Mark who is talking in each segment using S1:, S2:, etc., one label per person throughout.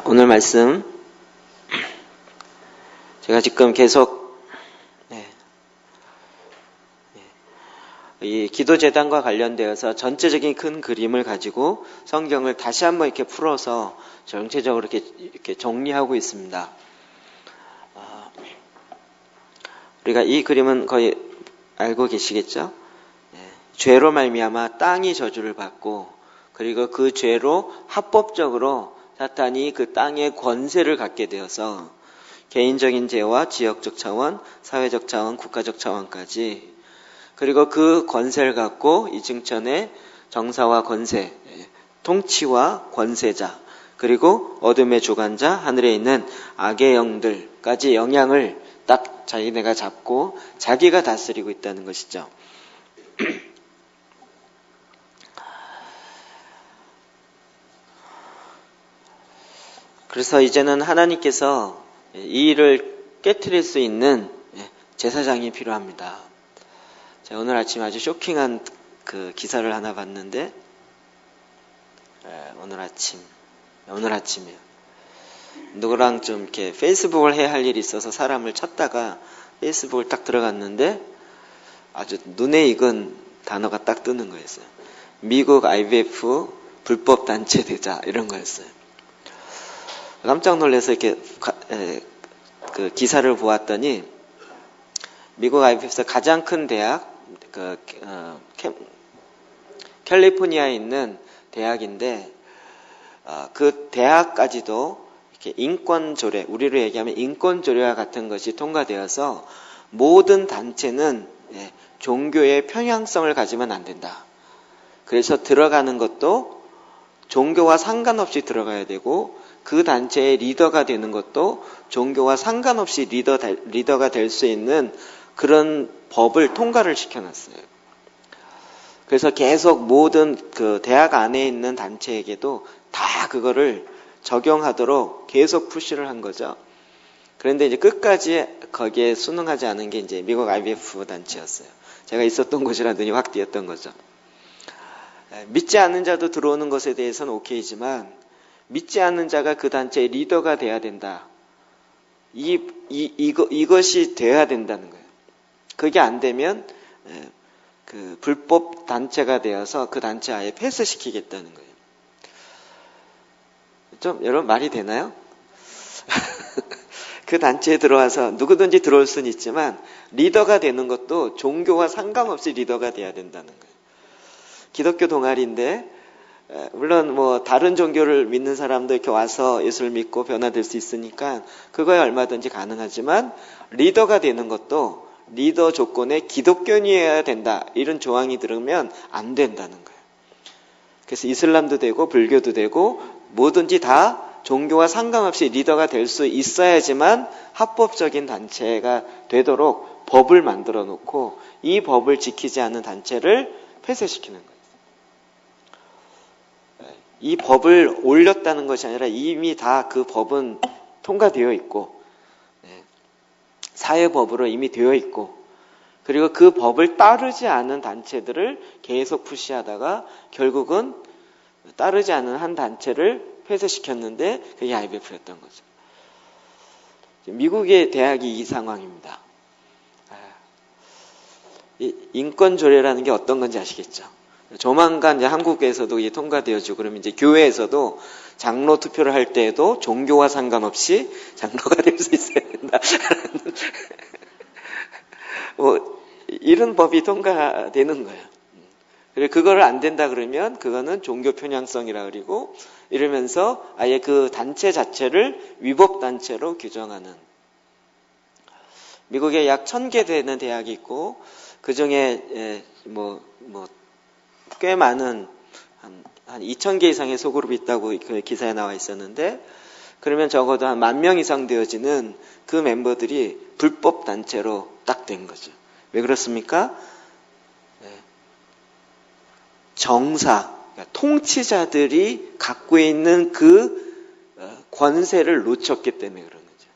S1: 오늘 말씀 제가 지금 계속 이 기도재단과 관련되어서 전체적인 큰 그림을 가지고 성경을 다시 한번 이렇게 풀어서 전체적으로 이렇게 정리하고 있습니다. 우리가 이 그림은 거의 알고 계시겠죠? 죄로 말미암아 땅이 저주를 받고, 그리고 그 죄로 합법적으로 사탄이 그 땅의 권세를 갖게 되어서 개인적인 죄와 지역적 차원, 사회적 차원, 국가적 차원까지, 그리고 그 권세를 갖고 이승천의 정사와 권세, 통치와 권세자, 그리고 어둠의 주관자, 하늘에 있는 악의 영들까지 영향을 딱 자기네가 잡고 자기가 다스리고 있다는 것이죠. 그래서 이제는 하나님께서 이 일을 깨트릴 수 있는 제사장이 필요합니다. 제가 오늘 아침 아주 쇼킹한 그 기사를 하나 봤는데, 오늘 아침이에요. 누구랑 좀 이렇게 페이스북을 해야 할 일이 있어서 사람을 찾다가 페이스북을 딱 들어갔는데 아주 눈에 익은 단어가 딱 뜨는 거였어요. 미국 IVF 불법 단체 되자, 이런 거였어요. 깜짝 놀라서 이렇게 그 기사를 보았더니, 미국 IVF에서 가장 큰 대학, 캘리포니아에 있는 대학인데, 그 대학까지도 이렇게 인권조례, 우리로 얘기하면 인권조례와 같은 것이 통과되어서 모든 단체는 종교의 편향성을 가지면 안 된다. 그래서 들어가는 것도 종교와 상관없이 들어가야 되고, 그 단체의 리더가 되는 것도 종교와 상관없이 리더가 될 수 있는 그런 법을 통과를 시켜놨어요. 그래서 계속 모든 그 대학 안에 있는 단체에게도 다 그거를 적용하도록 계속 푸시를 한 거죠. 그런데 이제 끝까지 거기에 순응하지 않은 게 이제 미국 IVF 단체였어요. 제가 있었던 곳이라 눈이 확 띄었던 거죠. 믿지 않는 자도 들어오는 것에 대해서는 오케이지만, 믿지 않는 자가 그 단체의 리더가 돼야 된다. 이것이 돼야 된다는 거예요. 그게 안 되면 그 불법 단체가 되어서 그 단체 아예 폐쇄시키겠다는 거예요. 좀 여러분 말이 되나요? 그 단체에 들어와서 누구든지 들어올 수는 있지만 리더가 되는 것도 종교와 상관없이 리더가 돼야 된다는 거예요. 기독교 동아리인데, 물론 뭐 다른 종교를 믿는 사람도 이렇게 와서 예수를 믿고 변화될 수 있으니까 그거야 얼마든지 가능하지만, 리더가 되는 것도 리더 조건에 기독교인이어야 된다, 이런 조항이 들으면 안 된다는 거예요. 그래서 이슬람도 되고 불교도 되고 뭐든지 다 종교와 상관없이 리더가 될 수 있어야지만 합법적인 단체가 되도록 법을 만들어 놓고, 이 법을 지키지 않는 단체를 폐쇄시키는 거예요. 이 법을 올렸다는 것이 아니라 이미 다 그 법은 통과되어 있고, 사회법으로 이미 되어 있고, 그리고 그 법을 따르지 않은 단체들을 계속 푸시하다가 결국은 따르지 않은 한 단체를 폐쇄시켰는데, 그게 IVF였던 거죠. 미국의 대학이 이 상황입니다. 인권조례라는 게 어떤 건지 아시겠죠? 조만간 이제 한국에서도 이게 통과되어지고, 그러면 이제 교회에서도 장로 투표를 할 때에도 종교와 상관없이 장로가 될 수 있어야 된다. 뭐 이런 법이 통과되는 거예요. 그리고 그거를 안 된다 그러면 그거는 종교 편향성이라 그러고, 이러면서 아예 그 단체 자체를 위법 단체로 규정하는. 미국에 약 1000개 되는 대학이 있고, 그 중에 꽤 많은 한 2000개 이상의 소그룹이 있다고 그 기사에 나와 있었는데, 그러면 적어도 한 10,000명 이상 되어지는 그 멤버들이 불법 단체로 딱 된 거죠. 왜 그렇습니까? 정사, 그러니까 통치자들이 갖고 있는 그 권세를 놓쳤기 때문에 그런 거죠.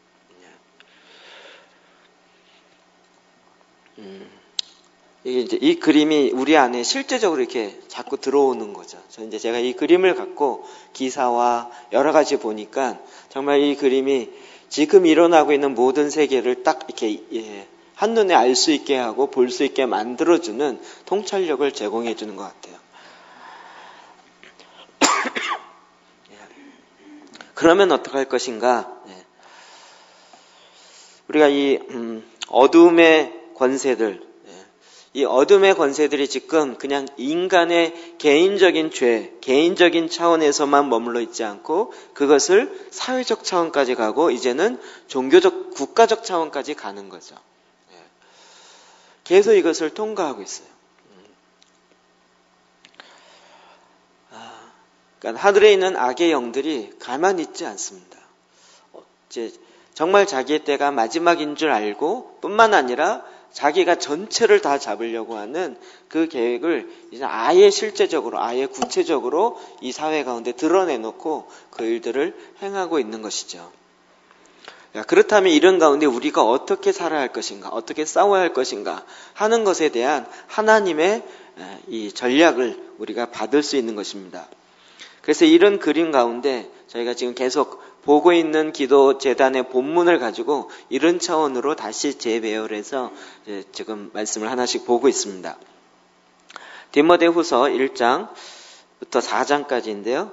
S1: 이게 이제 이 그림이 우리 안에 실제적으로 이렇게 자꾸 들어오는 거죠. 제가 이 그림을 갖고 기사와 여러 가지 보니까 정말 이 그림이 지금 일어나고 있는 모든 세계를 딱 이렇게 한눈에 알 수 있게 하고 볼 수 있게 만들어주는 통찰력을 제공해 주는 것 같아요. 그러면 어떡할 것인가? 우리가 이 어둠의 권세들, 이 어둠의 권세들이 지금 그냥 인간의 개인적인 죄, 개인적인 차원에서만 머물러 있지 않고 그것을 사회적 차원까지 가고 이제는 종교적, 국가적 차원까지 가는 거죠. 계속 이것을 통과하고 있어요. 그러니까 하늘에 있는 악의 영들이 가만히 있지 않습니다. 이제 정말 자기의 때가 마지막인 줄 알고 뿐만 아니라 자기가 전체를 다 잡으려고 하는 그 계획을 이제 아예 실제적으로, 아예 구체적으로 이 사회 가운데 드러내놓고 그 일들을 행하고 있는 것이죠. 그렇다면 이런 가운데 우리가 어떻게 살아야 할 것인가, 어떻게 싸워야 할 것인가 하는 것에 대한 하나님의 이 전략을 우리가 받을 수 있는 것입니다. 그래서 이런 그림 가운데 저희가 지금 계속 보고 있는 기도 재단의 본문을 가지고 이런 차원으로 다시 재배열해서 지금 말씀을 하나씩 보고 있습니다. 디모데후서 1장부터 4장까지인데요.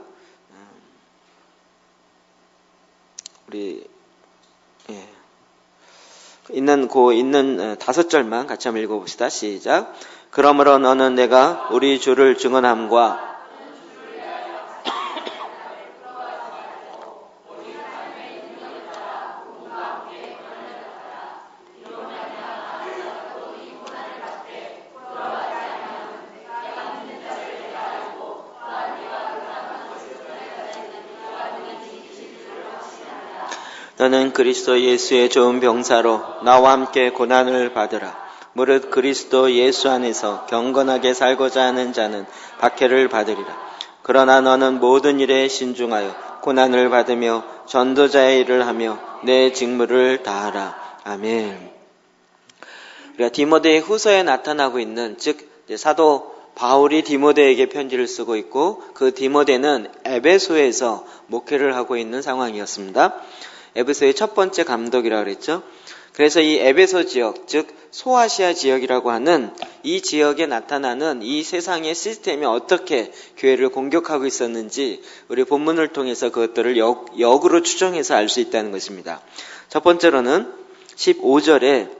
S1: 우리 있는 5절만 같이 한번 읽어봅시다. 시작. 그러므로 너는 내가 우리 주를 증언함과 너는 그리스도 예수의 좋은 병사로 나와 함께 고난을 받으라. 무릇 그리스도 예수 안에서 경건하게 살고자 하는 자는 박해를 받으리라. 그러나 너는 모든 일에 신중하여 고난을 받으며 전도자의 일을 하며 내 직무를 다하라. 아멘. 우리가 디모데 후서에 나타나고 있는, 즉 사도 바울이 디모데에게 편지를 쓰고 있고 그 디모데는 에베소에서 목회를 하고 있는 상황이었습니다. 에베소의 첫 번째 감독이라고 그랬죠. 그래서 이 에베소 지역, 즉 소아시아 지역이라고 하는 이 지역에 나타나는 이 세상의 시스템이 어떻게 교회를 공격하고 있었는지 우리 본문을 통해서 그것들을 역으로 추정해서 알 수 있다는 것입니다. 첫 번째로는 15절에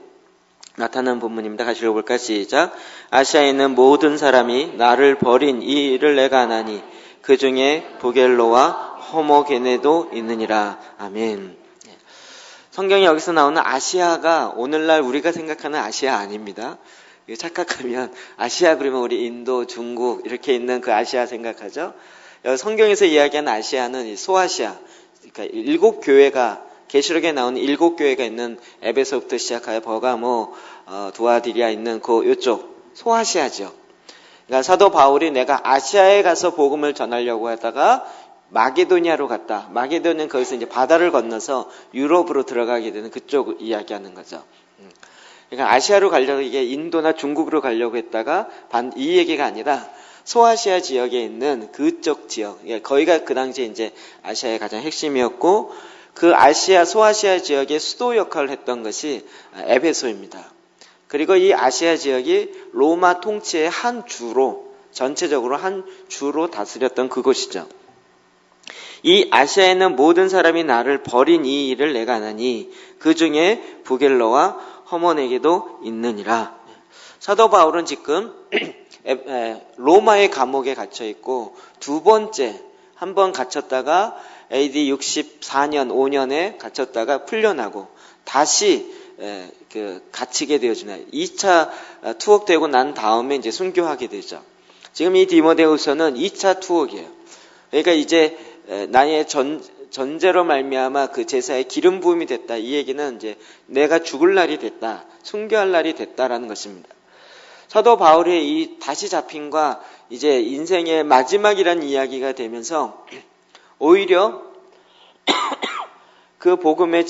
S1: 나타난 본문입니다. 같이 읽어볼까? 시작. 아시아에 있는 모든 사람이 나를 버린 이 일을 내가 아나니 그 중에 부겔로와 호모게네도 있느니라. 아멘. 성경이 여기서 나오는 아시아가 오늘날 우리가 생각하는 아시아 아닙니다. 착각하면 아시아 그러면 우리 인도, 중국 이렇게 있는 그 아시아 생각하죠. 성경에서 이야기하는 아시아는 소아시아, 그러니까 7교회가 계시록에 나오는 7교회가 있는 에베소부터 시작하여 버가모, 두아디리아 있는 그 요쪽 소아시아 지역. 그러니까 사도 바울이 내가 아시아에 가서 복음을 전하려고 하다가 마게도니아로 갔다. 마게도니아는 거기서 이제 바다를 건너서 유럽으로 들어가게 되는 그쪽 이야기하는 거죠. 그러니까 아시아로 가려고 이게 인도나 중국으로 가려고 했다가 이 얘기가 아니라 소아시아 지역에 있는 그쪽 지역, 거기가 그 당시에 이제 아시아의 가장 핵심이었고 그 소아시아 지역의 수도 역할을 했던 것이 에베소입니다. 그리고 이 아시아 지역이 로마 통치의 한 주로, 전체적으로 한 주로 다스렸던 그곳이죠. 이 아시아에 있는 모든 사람이 나를 버린 이 일을 내가 아나니 그 중에 부겔로와 허몬에게도 있느니라. 사도 바울은 지금 로마의 감옥에 갇혀 있고 두 번째 한 번 갇혔다가 AD 64년 5년에 갇혔다가 풀려나고 다시 갇히게 되어지나요. 2차 투옥되고 난 다음에 이제 순교하게 되죠. 지금 이 디모데후서는 2차 투옥이에요. 그러니까 이제 나의 전제로 말미암아 그 제사에 기름 부음이 됐다. 이 얘기는 이제 내가 죽을 날이 됐다. 순교할 날이 됐다라는 것입니다. 사도 바울의 이 다시 잡힘과 이제 인생의 마지막이라는 이야기가 되면서 오히려 그 복음의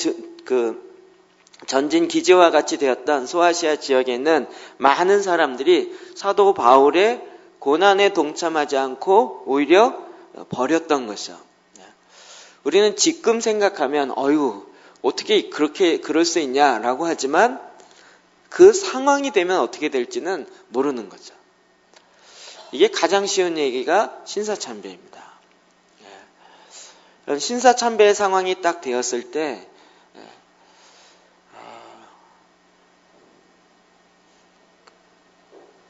S1: 전진 기지와 같이 되었던 소아시아 지역에 있는 많은 사람들이 사도 바울의 고난에 동참하지 않고 오히려 버렸던 것이죠. 우리는 지금 생각하면 어떻게 그렇게 그럴 수 있냐라고 하지만 그 상황이 되면 어떻게 될지는 모르는 거죠. 이게 가장 쉬운 얘기가 신사참배입니다. 신사참배의 상황이 딱 되었을 때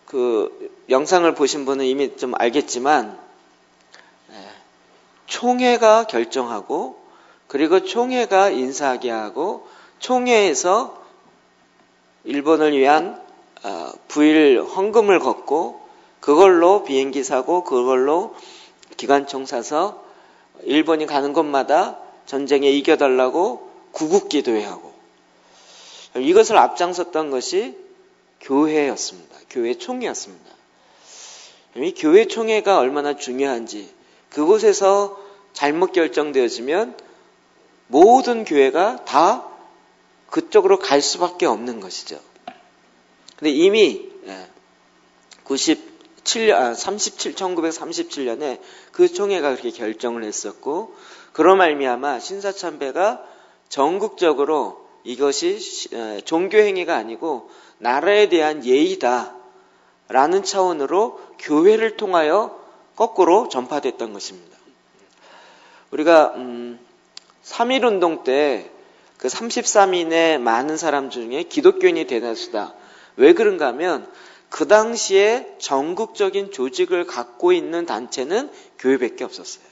S1: 그 영상을 보신 분은 이미 좀 알겠지만 총회가 결정하고 그리고 총회가 인사하게 하고 총회에서 일본을 위한 부일 헌금을 걷고 그걸로 비행기 사고 그걸로 기관총 사서 일본이 가는 곳마다 전쟁에 이겨달라고 구국기도회 하고 이것을 앞장섰던 것이 교회였습니다. 교회 총회였습니다. 이 교회 총회가 얼마나 중요한지 그곳에서 잘못 결정되어지면 모든 교회가 다 그쪽으로 갈 수밖에 없는 것이죠. 근데 이미 1937년에 그 총회가 그렇게 결정을 했었고 그로 말미암아 신사참배가 전국적으로 이것이 종교행위가 아니고 나라에 대한 예의다라는 차원으로 교회를 통하여 거꾸로 전파됐던 것입니다. 우리가 3.1운동 때 그 33인의 많은 사람 중에 기독교인이 대다수다. 왜 그런가 하면 그 당시에 전국적인 조직을 갖고 있는 단체는 교회밖에 없었어요.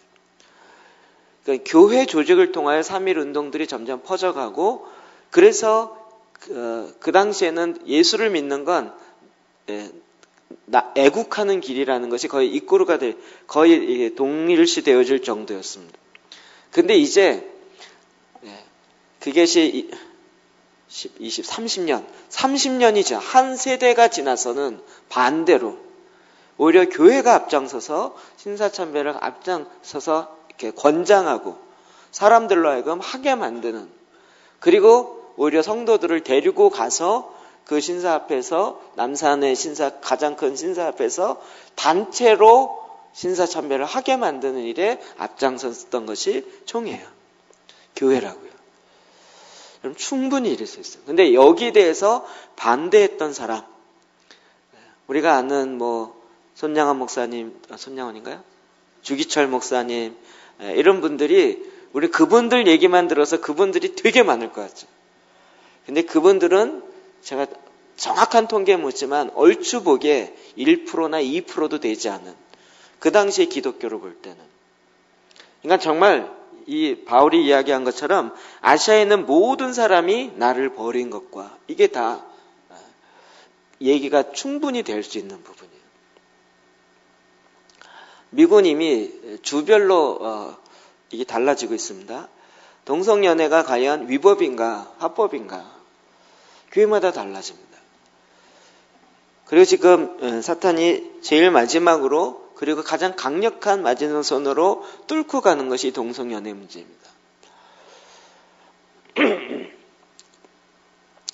S1: 그러니까 교회 조직을 통하여 3.1운동들이 점점 퍼져가고 그래서 그 당시에는 예수를 믿는 건 애국하는 길이라는 것이 거의 입고르가 거의 동일시 되어질 정도였습니다. 근데 이제 그것이 30년이 지나 한 세대가 지나서는 반대로 오히려 교회가 앞장서서 신사참배를 앞장서서 이렇게 권장하고 사람들로 하여금 하게 만드는 그리고 오히려 성도들을 데리고 가서 그 신사 앞에서 남산의 가장 큰 신사 앞에서 단체로 신사참배를 하게 만드는 일에 앞장섰던 것이 총회예요. 교회라고요. 그럼 충분히 이럴 수 있어요. 근데 여기에 대해서 반대했던 사람, 우리가 아는 손양원 목사님, 손양원인가요? 주기철 목사님, 이런 분들이 우리 그분들 얘기만 들어서 그분들이 되게 많을 것 같죠. 근데 그분들은 제가 정확한 통계 묻지만 얼추 보기에 1%나 2%도 되지 않은 그 당시의 기독교로 볼 때는. 그러니까 정말 이 바울이 이야기한 것처럼 아시아에 있는 모든 사람이 나를 버린 것과 이게 다 얘기가 충분히 될 수 있는 부분이에요. 미국은 이미 주별로 이게 달라지고 있습니다. 동성연애가 과연 위법인가 합법인가 교회마다 달라집니다. 그리고 지금 사탄이 제일 마지막으로 그리고 가장 강력한 마지노선으로 뚫고 가는 것이 동성연애 문제입니다.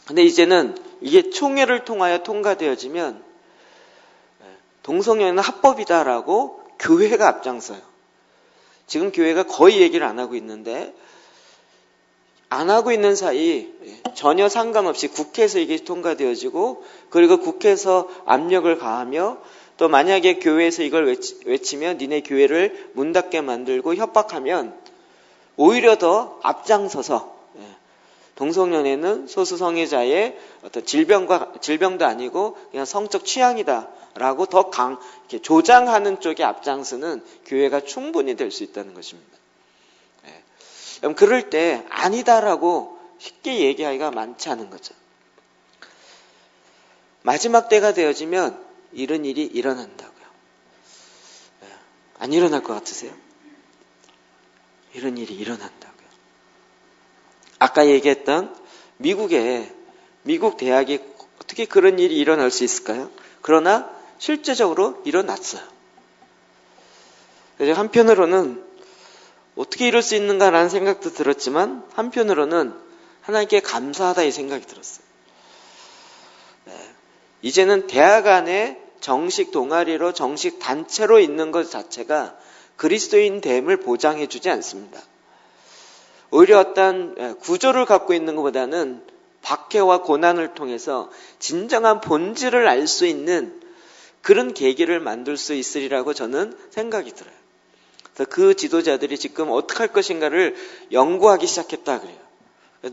S1: 근데 이제는 이게 총회를 통하여 통과되어지면 동성연애는 합법이다라고 교회가 앞장서요. 지금 교회가 거의 얘기를 안 하고 있는데 안 하고 있는 사이 전혀 상관없이 국회에서 이게 통과되어지고 그리고 국회에서 압력을 가하며 또 만약에 교회에서 이걸 외치면 니네 교회를 문 닫게 만들고 협박하면 오히려 더 앞장서서 동성연애는 소수 성애자의 어떤 질병도 아니고 그냥 성적 취향이다라고 더 이렇게 조장하는 쪽에 앞장서는 교회가 충분히 될 수 있다는 것입니다. 그럼 그럴 때 아니다라고 쉽게 얘기하기가 많지 않은 거죠. 마지막 때가 되어지면 이런 일이 일어난다고요. 안 일어날 것 같으세요? 이런 일이 일어난다고요. 아까 얘기했던 미국 대학이 어떻게 그런 일이 일어날 수 있을까요? 그러나 실제적으로 일어났어요. 그래서 한편으로는 어떻게 이럴 수 있는가라는 생각도 들었지만 한편으로는 하나님께 감사하다 이 생각이 들었어요. 네. 이제는 대학 안에 정식 동아리로 정식 단체로 있는 것 자체가 그리스도인 됨을 보장해주지 않습니다. 오히려 어떤 구조를 갖고 있는 것보다는 박해와 고난을 통해서 진정한 본질을 알 수 있는 그런 계기를 만들 수 있으리라고 저는 생각이 들어요. 그래서 그 지도자들이 지금 어떻게 할 것인가를 연구하기 시작했다 그래요.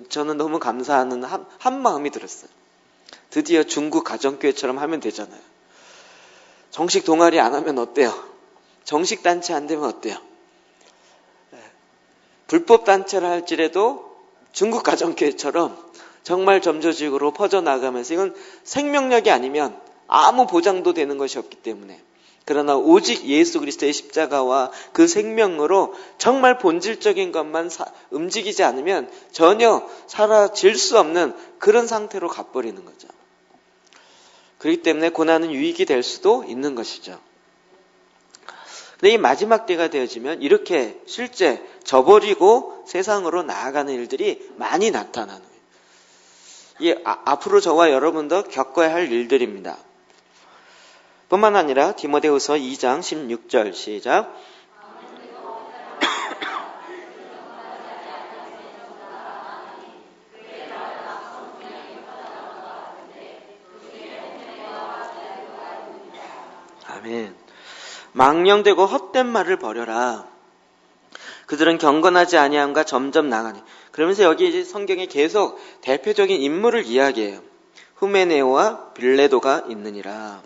S1: 저는 너무 감사하는 한 마음이 들었어요. 드디어 중국 가정교회처럼 하면 되잖아요. 정식 동아리 안 하면 어때요? 정식 단체 안 되면 어때요? 불법 단체를 할지라도 중국 가정교회처럼 정말 점조직으로 퍼져나가면서 이건 생명력이 아니면 아무 보장도 되는 것이 없기 때문에 그러나 오직 예수 그리스도의 십자가와 그 생명으로 정말 본질적인 것만 움직이지 않으면 전혀 사라질 수 없는 그런 상태로 가버리는 거죠. 그렇기 때문에 고난은 유익이 될 수도 있는 것이죠. 근데 이 마지막 때가 되어지면 이렇게 실제 저버리고 세상으로 나아가는 일들이 많이 나타나는 거예요. 이게 앞으로 저와 여러분도 겪어야 할 일들입니다. 뿐만 아니라 디모데후서 2장 16절 시작. 아멘. 망령되고 헛된 말을 버려라. 그들은 경건하지 아니함과 점점 나가니. 그러면서 여기 이제 성경에 계속 대표적인 인물을 이야기해요. 후메네오와 빌레도가 있느니라.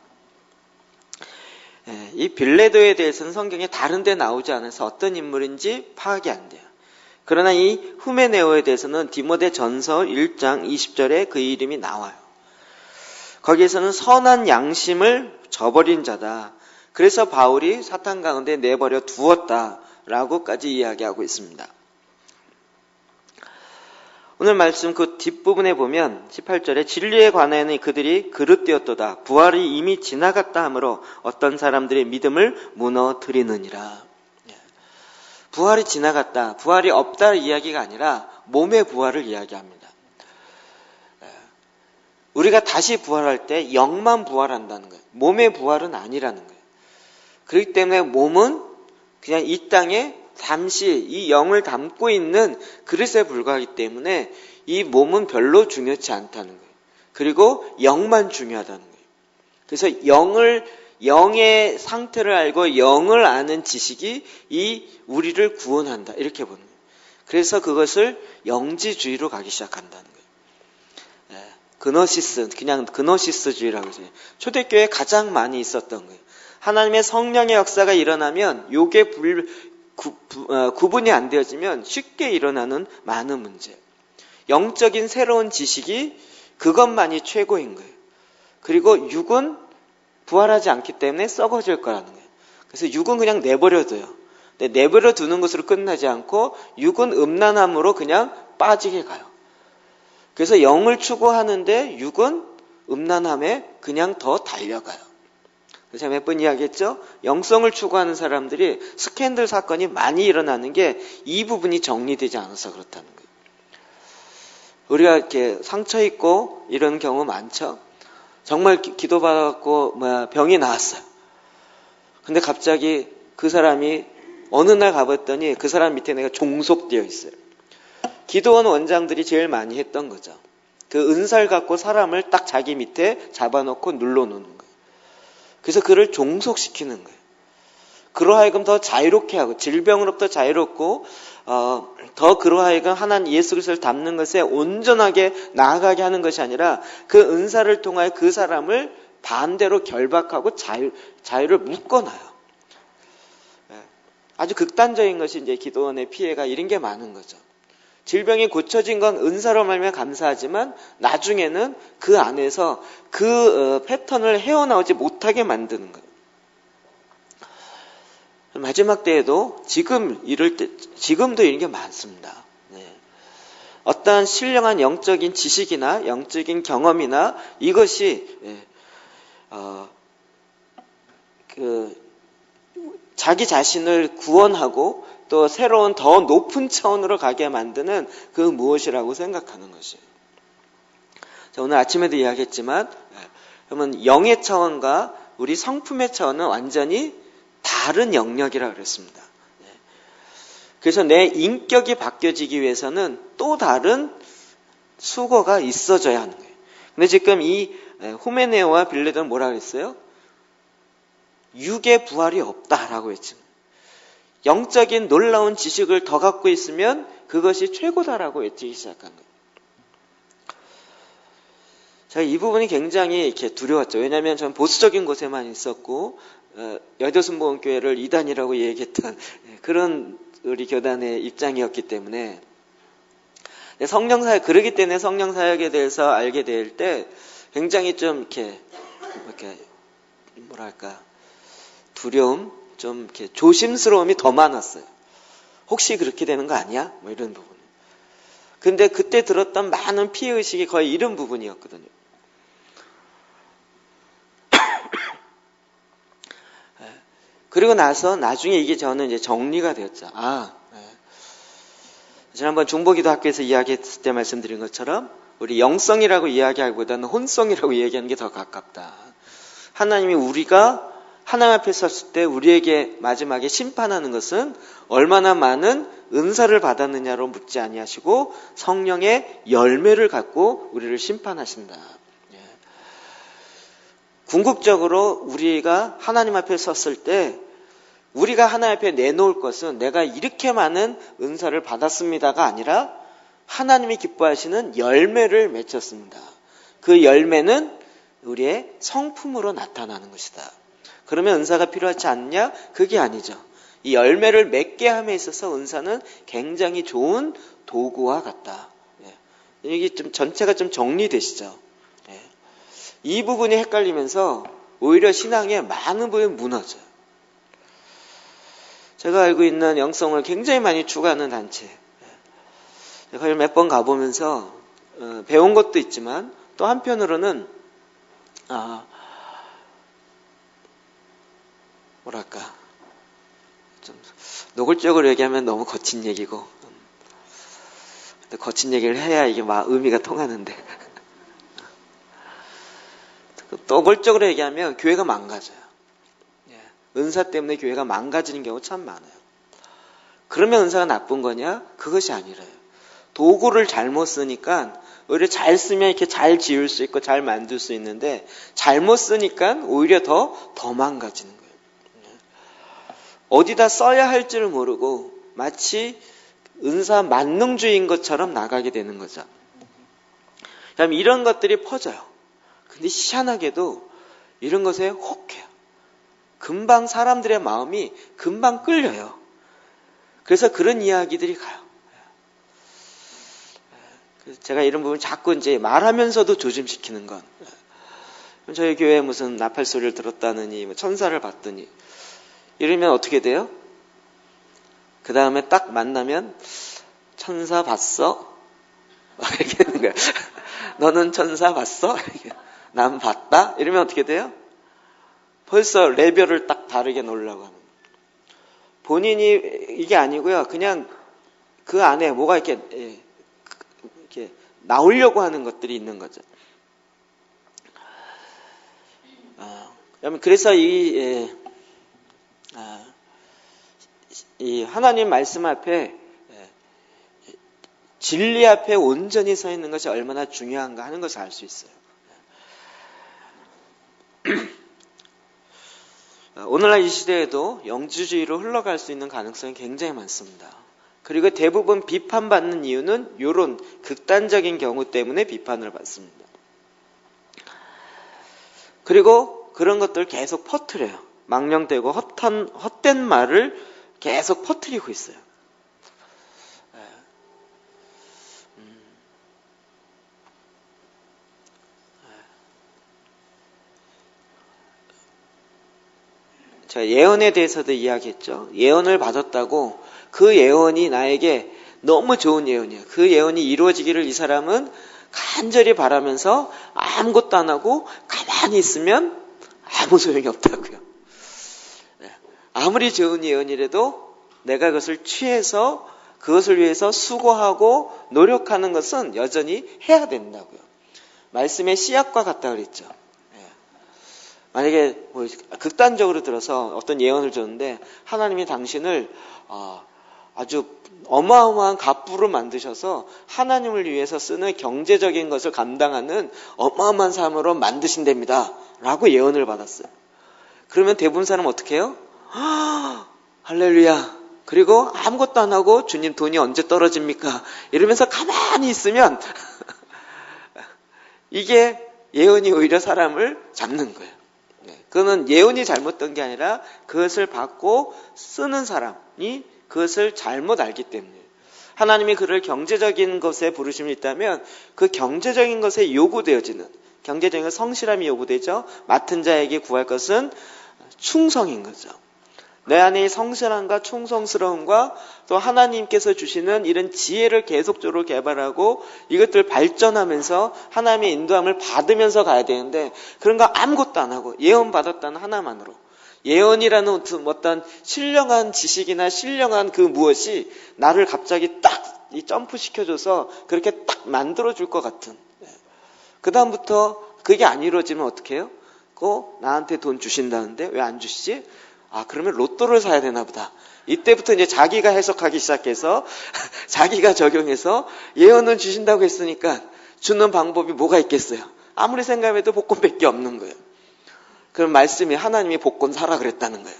S1: 이 빌레도에 대해서는 성경에 다른 데 나오지 않아서 어떤 인물인지 파악이 안 돼요. 그러나 이 후메네오에 대해서는 디모데 전서 1장 20절에 그 이름이 나와요. 거기에서는 선한 양심을 저버린 자다. 그래서 바울이 사탄 가운데 내버려 두었다라고까지 이야기하고 있습니다. 오늘 말씀 그 뒷부분에 보면 18절에 진리에 관하여는 그들이 그릇되었도다. 부활이 이미 지나갔다 하므로 어떤 사람들의 믿음을 무너뜨리느니라. 부활이 지나갔다. 부활이 없다 이야기가 아니라 몸의 부활을 이야기합니다. 우리가 다시 부활할 때 영만 부활한다는 거예요. 몸의 부활은 아니라는 거예요. 그렇기 때문에 몸은 그냥 이 땅에 잠시 이 영을 담고 있는 그릇에 불과하기 때문에 이 몸은 별로 중요치 않다는 거예요. 그리고 영만 중요하다는 거예요. 그래서 영의 상태를 알고 영을 아는 지식이 이 우리를 구원한다. 이렇게 보는 거예요. 그래서 그것을 영지주의로 가기 시작한다는 거예요. 그노시스, 그냥 그노시스주의라고 해서 초대교회에 가장 많이 있었던 거예요. 하나님의 성령의 역사가 일어나면 요게 구분이 안 되어지면 쉽게 일어나는 많은 문제. 영적인 새로운 지식이 그것만이 최고인 거예요. 그리고 육은 부활하지 않기 때문에 썩어질 거라는 거예요. 그래서 육은 그냥 내버려둬요. 근데 내버려 두는 것으로 끝나지 않고 육은 음란함으로 그냥 빠지게 가요. 그래서 영을 추구하는데 육은 음란함에 그냥 더 달려가요. 제가 몇 번 이야기했죠? 영성을 추구하는 사람들이 스캔들 사건이 많이 일어나는 게 이 부분이 정리되지 않아서 그렇다는 거예요. 우리가 이렇게 상처 입고 이런 경우 많죠? 정말 기도받았고 병이 나았어요. 근데 갑자기 그 사람이 어느 날 가봤더니 그 사람 밑에 내가 종속되어 있어요. 기도원 원장들이 제일 많이 했던 거죠. 그 은살 갖고 사람을 딱 자기 밑에 잡아놓고 눌러놓는 거예요. 그래서 그를 종속시키는 거예요. 그러하여금 더 자유롭게 하고 질병으로부터 자유롭고 더 그러하여금 하나님 예수 그리스도를 닮는 것에 온전하게 나아가게 하는 것이 아니라 그 은사를 통하여 그 사람을 반대로 결박하고 자유를 묶어놔요. 아주 극단적인 것이 이제 기도원의 피해가 이런 게 많은 거죠. 질병이 고쳐진 건 은사로 말미암아 감사하지만 나중에는 그 안에서 그 패턴을 헤어나오지 못하게 만드는 거예요. 마지막 때에도 지금도 이런 게 많습니다. 네. 어떠한 신령한 영적인 지식이나 영적인 경험이나 이것이 자기 자신을 구원하고 또 새로운 더 높은 차원으로 가게 만드는 그 무엇이라고 생각하는 것이에요. 자, 오늘 아침에도 이야기했지만 그러면 영의 차원과 우리 성품의 차원은 완전히 다른 영역이라 그랬습니다. 그래서 내 인격이 바뀌어지기 위해서는 또 다른 수고가 있어져야 하는 거예요. 근데 지금 이 후메네오와 빌레도는 뭐라 그랬어요? 육의 부활이 없다라고 했죠. 영적인 놀라운 지식을 더 갖고 있으면 그것이 최고다라고 외치기 시작한 거예요. 자, 이 부분이 굉장히 이렇게 두려웠죠. 왜냐하면 저는 보수적인 곳에만 있었고 여교순복음교회를 이단이라고 얘기했던 그런 우리 교단의 입장이었기 때문에 성령사역, 그러기 때문에 성령사역에 대해서 알게 될 때 굉장히 좀 이렇게 뭐랄까 두려움, 좀 이렇게 조심스러움이 더 많았어요. 혹시 그렇게 되는 거 아니야? 뭐 이런 부분. 근데 그때 들었던 많은 피해의식이 거의 이런 부분이었거든요. 그리고 나서 나중에 이게 저는 이제 정리가 되었죠. 지난번 중보기도학교에서 이야기했을 때 말씀드린 것처럼 우리 영성이라고 이야기하기보다는 혼성이라고 이야기하는 게 더 가깝다. 하나님이 우리가 하나님 앞에 섰을 때 우리에게 마지막에 심판하는 것은 얼마나 많은 은사를 받았느냐로 묻지 아니하시고 성령의 열매를 갖고 우리를 심판하신다. 궁극적으로 우리가 하나님 앞에 섰을 때 우리가 하나님 앞에 내놓을 것은 내가 이렇게 많은 은사를 받았습니다가 아니라 하나님이 기뻐하시는 열매를 맺혔습니다. 그 열매는 우리의 성품으로 나타나는 것이다. 그러면 은사가 필요하지 않냐? 그게 아니죠. 이 열매를 맺게 함에 있어서 은사는 굉장히 좋은 도구와 같다. 이게 좀 전체가 좀 정리되시죠? 이 부분이 헷갈리면서 오히려 신앙에 많은 부분이 무너져요. 제가 알고 있는 영성을 굉장히 많이 추구하는 단체. 제가 몇 번 가보면서 배운 것도 있지만 또 한편으로는 뭐랄까 좀 노골적으로 얘기하면 너무 거친 얘기고 근데 거친 얘기를 해야 이게 막 의미가 통하는데 노골적으로 얘기하면 교회가 망가져요. 은사 때문에 교회가 망가지는 경우 참 많아요. 그러면 은사가 나쁜 거냐? 그것이 아니래요. 도구를 잘못 쓰니까 오히려 잘 쓰면 이렇게 잘 지을 수 있고 잘 만들 수 있는데 잘못 쓰니까 오히려 더 망가지는 거예요. 어디다 써야 할지를 모르고 마치 은사 만능주의인 것처럼 나가게 되는 거죠. 그럼 이런 것들이 퍼져요. 근데 희한하게도 이런 것에 혹해요. 금방 사람들의 마음이 금방 끌려요. 그래서 그런 이야기들이 가요. 그래서 제가 이런 부분 자꾸 이제 말하면서도 조심시키는 건 저희 교회에 무슨 나팔 소리를 들었다느니 뭐 천사를 봤더니 이러면 어떻게 돼요? 그 다음에 딱 만나면 천사 봤어? 이렇게 하는 거야. 너는 천사 봤어? 난 봤다? 이러면 어떻게 돼요? 벌써 레벨을 딱 다르게 놓으려고 하는 거예요. 본인이 이게 아니고요. 그냥 그 안에 뭐가 이렇게 나오려고 하는 것들이 있는 거죠. 그래서 이 하나님 말씀 앞에 진리 앞에 온전히 서 있는 것이 얼마나 중요한가 하는 것을 알 수 있어요. 오늘날 이 시대에도 영주주의로 흘러갈 수 있는 가능성이 굉장히 많습니다. 그리고 대부분 비판받는 이유는 이런 극단적인 경우 때문에 비판을 받습니다. 그리고 그런 것들을 계속 퍼뜨려요. 망령되고 헛된 말을 계속 퍼뜨리고 있어요. 제가 예언에 대해서도 이야기했죠. 예언을 받았다고 그 예언이 나에게 너무 좋은 예언이에요. 그 예언이 이루어지기를 이 사람은 간절히 바라면서 아무것도 안 하고 가만히 있으면 아무 소용이 없다고요. 아무리 좋은 예언이라도 내가 그것을 취해서 그것을 위해서 수고하고 노력하는 것은 여전히 해야 된다고요. 말씀의 씨앗과 같다 그랬죠. 만약에 뭐 극단적으로 들어서 어떤 예언을 줬는데 하나님이 당신을 아주 어마어마한 갑부로 만드셔서 하나님을 위해서 쓰는 경제적인 것을 감당하는 어마어마한 사람으로 만드신답니다 라고 예언을 받았어요. 그러면 대부분 사람은 어떻게 해요? 할렐루야. 그리고 아무것도 안 하고 주님 돈이 언제 떨어집니까? 이러면서 가만히 있으면 이게 예언이 오히려 사람을 잡는 거예요. 그거는 예언이 잘못된 게 아니라 그것을 받고 쓰는 사람이 그것을 잘못 알기 때문이에요. 하나님이 그를 경제적인 것에 부르심이 있다면 그 경제적인 것에 요구되어지는 경제적인 성실함이 요구되죠. 맡은 자에게 구할 것은 충성인 거죠. 내 안에 성실함과 충성스러움과 또 하나님께서 주시는 이런 지혜를 계속적으로 개발하고 이것들 발전하면서 하나님의 인도함을 받으면서 가야 되는데 그런 거 아무것도 안 하고 예언 받았다는 하나만으로 예언이라는 어떤 신령한 지식이나 신령한 그 무엇이 나를 갑자기 딱 이 점프 시켜줘서 그렇게 딱 만들어줄 것 같은 그 다음부터 그게 안 이루어지면 어떻게 해요? 나한테 돈 주신다는데 왜 안 주시지? 그러면 로또를 사야 되나 보다. 이때부터 이제 자기가 해석하기 시작해서 자기가 적용해서 예언은 주신다고 했으니까 주는 방법이 뭐가 있겠어요? 아무리 생각해도 복권밖에 없는 거예요. 그럼 말씀이 하나님이 복권 사라 그랬다는 거예요.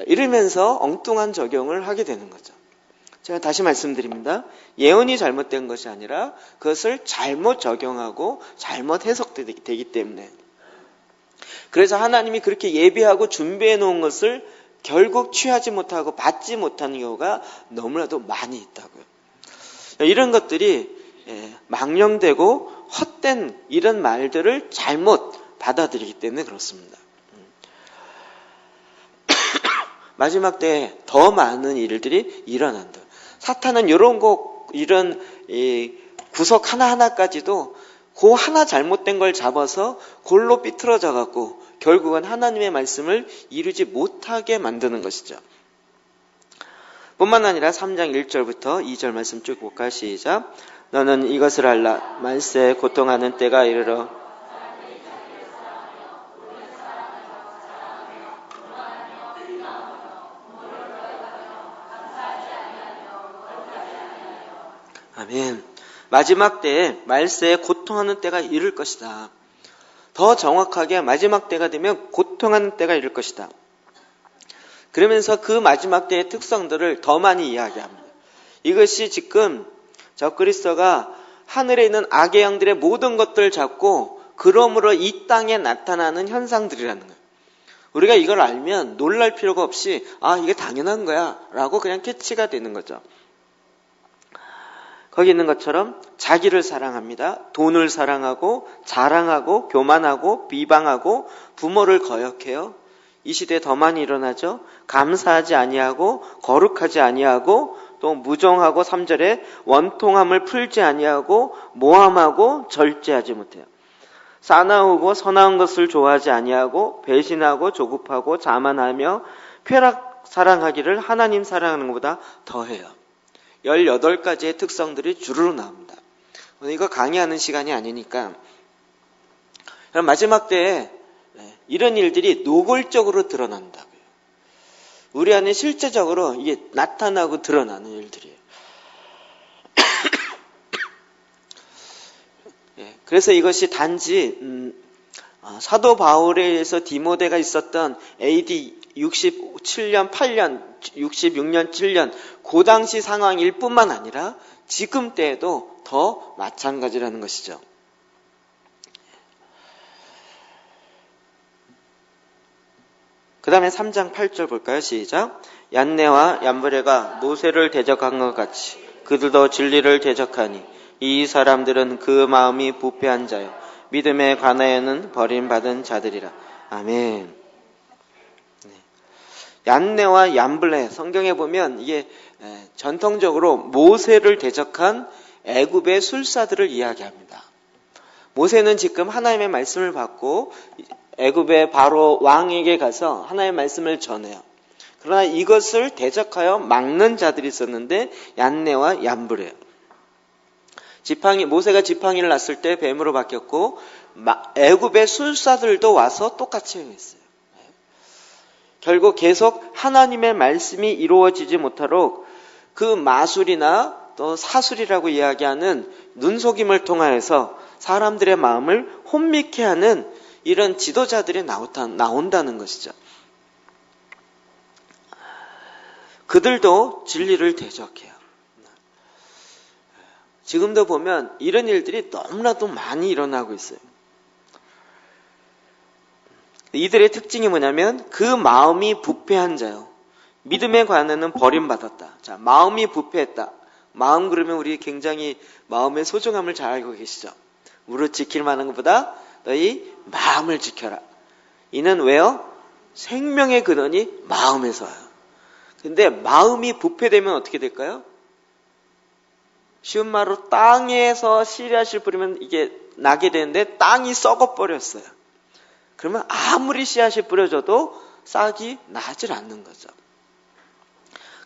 S1: 이러면서 엉뚱한 적용을 하게 되는 거죠. 제가 다시 말씀드립니다. 예언이 잘못된 것이 아니라 그것을 잘못 적용하고 잘못 해석되기 때문에 그래서 하나님이 그렇게 예비하고 준비해 놓은 것을 결국 취하지 못하고 받지 못하는 경우가 너무나도 많이 있다고요. 이런 것들이 망령되고 헛된 이런 말들을 잘못 받아들이기 때문에 그렇습니다. 마지막 때에 더 많은 일들이 일어난다. 사탄은 이런 구석 하나하나까지도 그 하나 잘못된 걸 잡아서 골로 삐뚤어져 갖고 결국은 하나님의 말씀을 이루지 못하게 만드는 것이죠. 뿐만 아니라 3장 1절부터 2절 말씀 쭉 볼까요? 시작. 너는 이것을 알라. 말세에 고통하는 때가 이르러 아멘. 마지막 때에 말세에 고통하는 때가 이를 것이다. 더 정확하게 마지막 때가 되면 고통하는 때가 이를 것이다. 그러면서 그 마지막 때의 특성들을 더 많이 이야기합니다. 이것이 지금 적그리스도가 하늘에 있는 악의 영들의 모든 것들을 잡고 그러므로 이 땅에 나타나는 현상들이라는 거예요. 우리가 이걸 알면 놀랄 필요가 없이 이게 당연한 거야 라고 그냥 캐치가 되는 거죠. 거기 있는 것처럼 자기를 사랑합니다. 돈을 사랑하고 자랑하고 교만하고 비방하고 부모를 거역해요. 이 시대에 더 많이 일어나죠. 감사하지 아니하고 거룩하지 아니하고 또 무정하고 3절에 원통함을 풀지 아니하고 모함하고 절제하지 못해요. 싸나우고 선한 것을 좋아하지 아니하고 배신하고 조급하고 자만하며 쾌락 사랑하기를 하나님 사랑하는 것보다 더해요. 18가지의 특성들이 주르르 나옵니다. 오늘 이거 강의하는 시간이 아니니까 그럼 마지막 때에 이런 일들이 노골적으로 드러난다고요. 우리 안에 실제적으로 이게 나타나고 드러나는 일들이에요. 그래서 이것이 단지 사도 바울에 의해서 디모데가 있었던 AD 67년, 8년, 66년, 7년 그 당시 상황일 뿐만 아니라 지금 때에도 더 마찬가지라는 것이죠. 그 다음에 3장 8절 볼까요? 시작. 얀네와 얀브레가 모세를 대적한 것 같이 그들도 진리를 대적하니 이 사람들은 그 마음이 부패한 자요 믿음에 관하여는 버림받은 자들이라. 아멘. 얀네와 얀블레 성경에 보면 이게 전통적으로 모세를 대적한 애굽의 술사들을 이야기합니다. 모세는 지금 하나님의 말씀을 받고 애굽의 바로 왕에게 가서 하나님의 말씀을 전해요. 그러나 이것을 대적하여 막는 자들이 있었는데 얀네와 얀브레요. 모세가 지팡이를 놨을 때 뱀으로 바뀌었고 애굽의 술사들도 와서 똑같이 행했어요. 결국 계속 하나님의 말씀이 이루어지지 못하도록 그 마술이나 또 사술이라고 이야기하는 눈속임을 통하여서 사람들의 마음을 혼미케 하는 이런 지도자들이 나온다는 것이죠. 그들도 진리를 대적해요. 지금도 보면 이런 일들이 너무나도 많이 일어나고 있어요. 이들의 특징이 뭐냐면 그 마음이 부패한 자요. 믿음에 관해는 버림받았다. 자, 마음이 부패했다. 마음 그러면 우리 굉장히 마음의 소중함을 잘 알고 계시죠. 무릇 지킬 만한 것보다 너희 마음을 지켜라. 이는 왜요? 생명의 근원이 마음에서 와요. 근데 마음이 부패되면 어떻게 될까요? 쉬운 말로 땅에서 씨앗을 뿌리면 이게 나게 되는데 땅이 썩어버렸어요. 그러면 아무리 씨앗이 뿌려져도 싹이 나질 않는 거죠.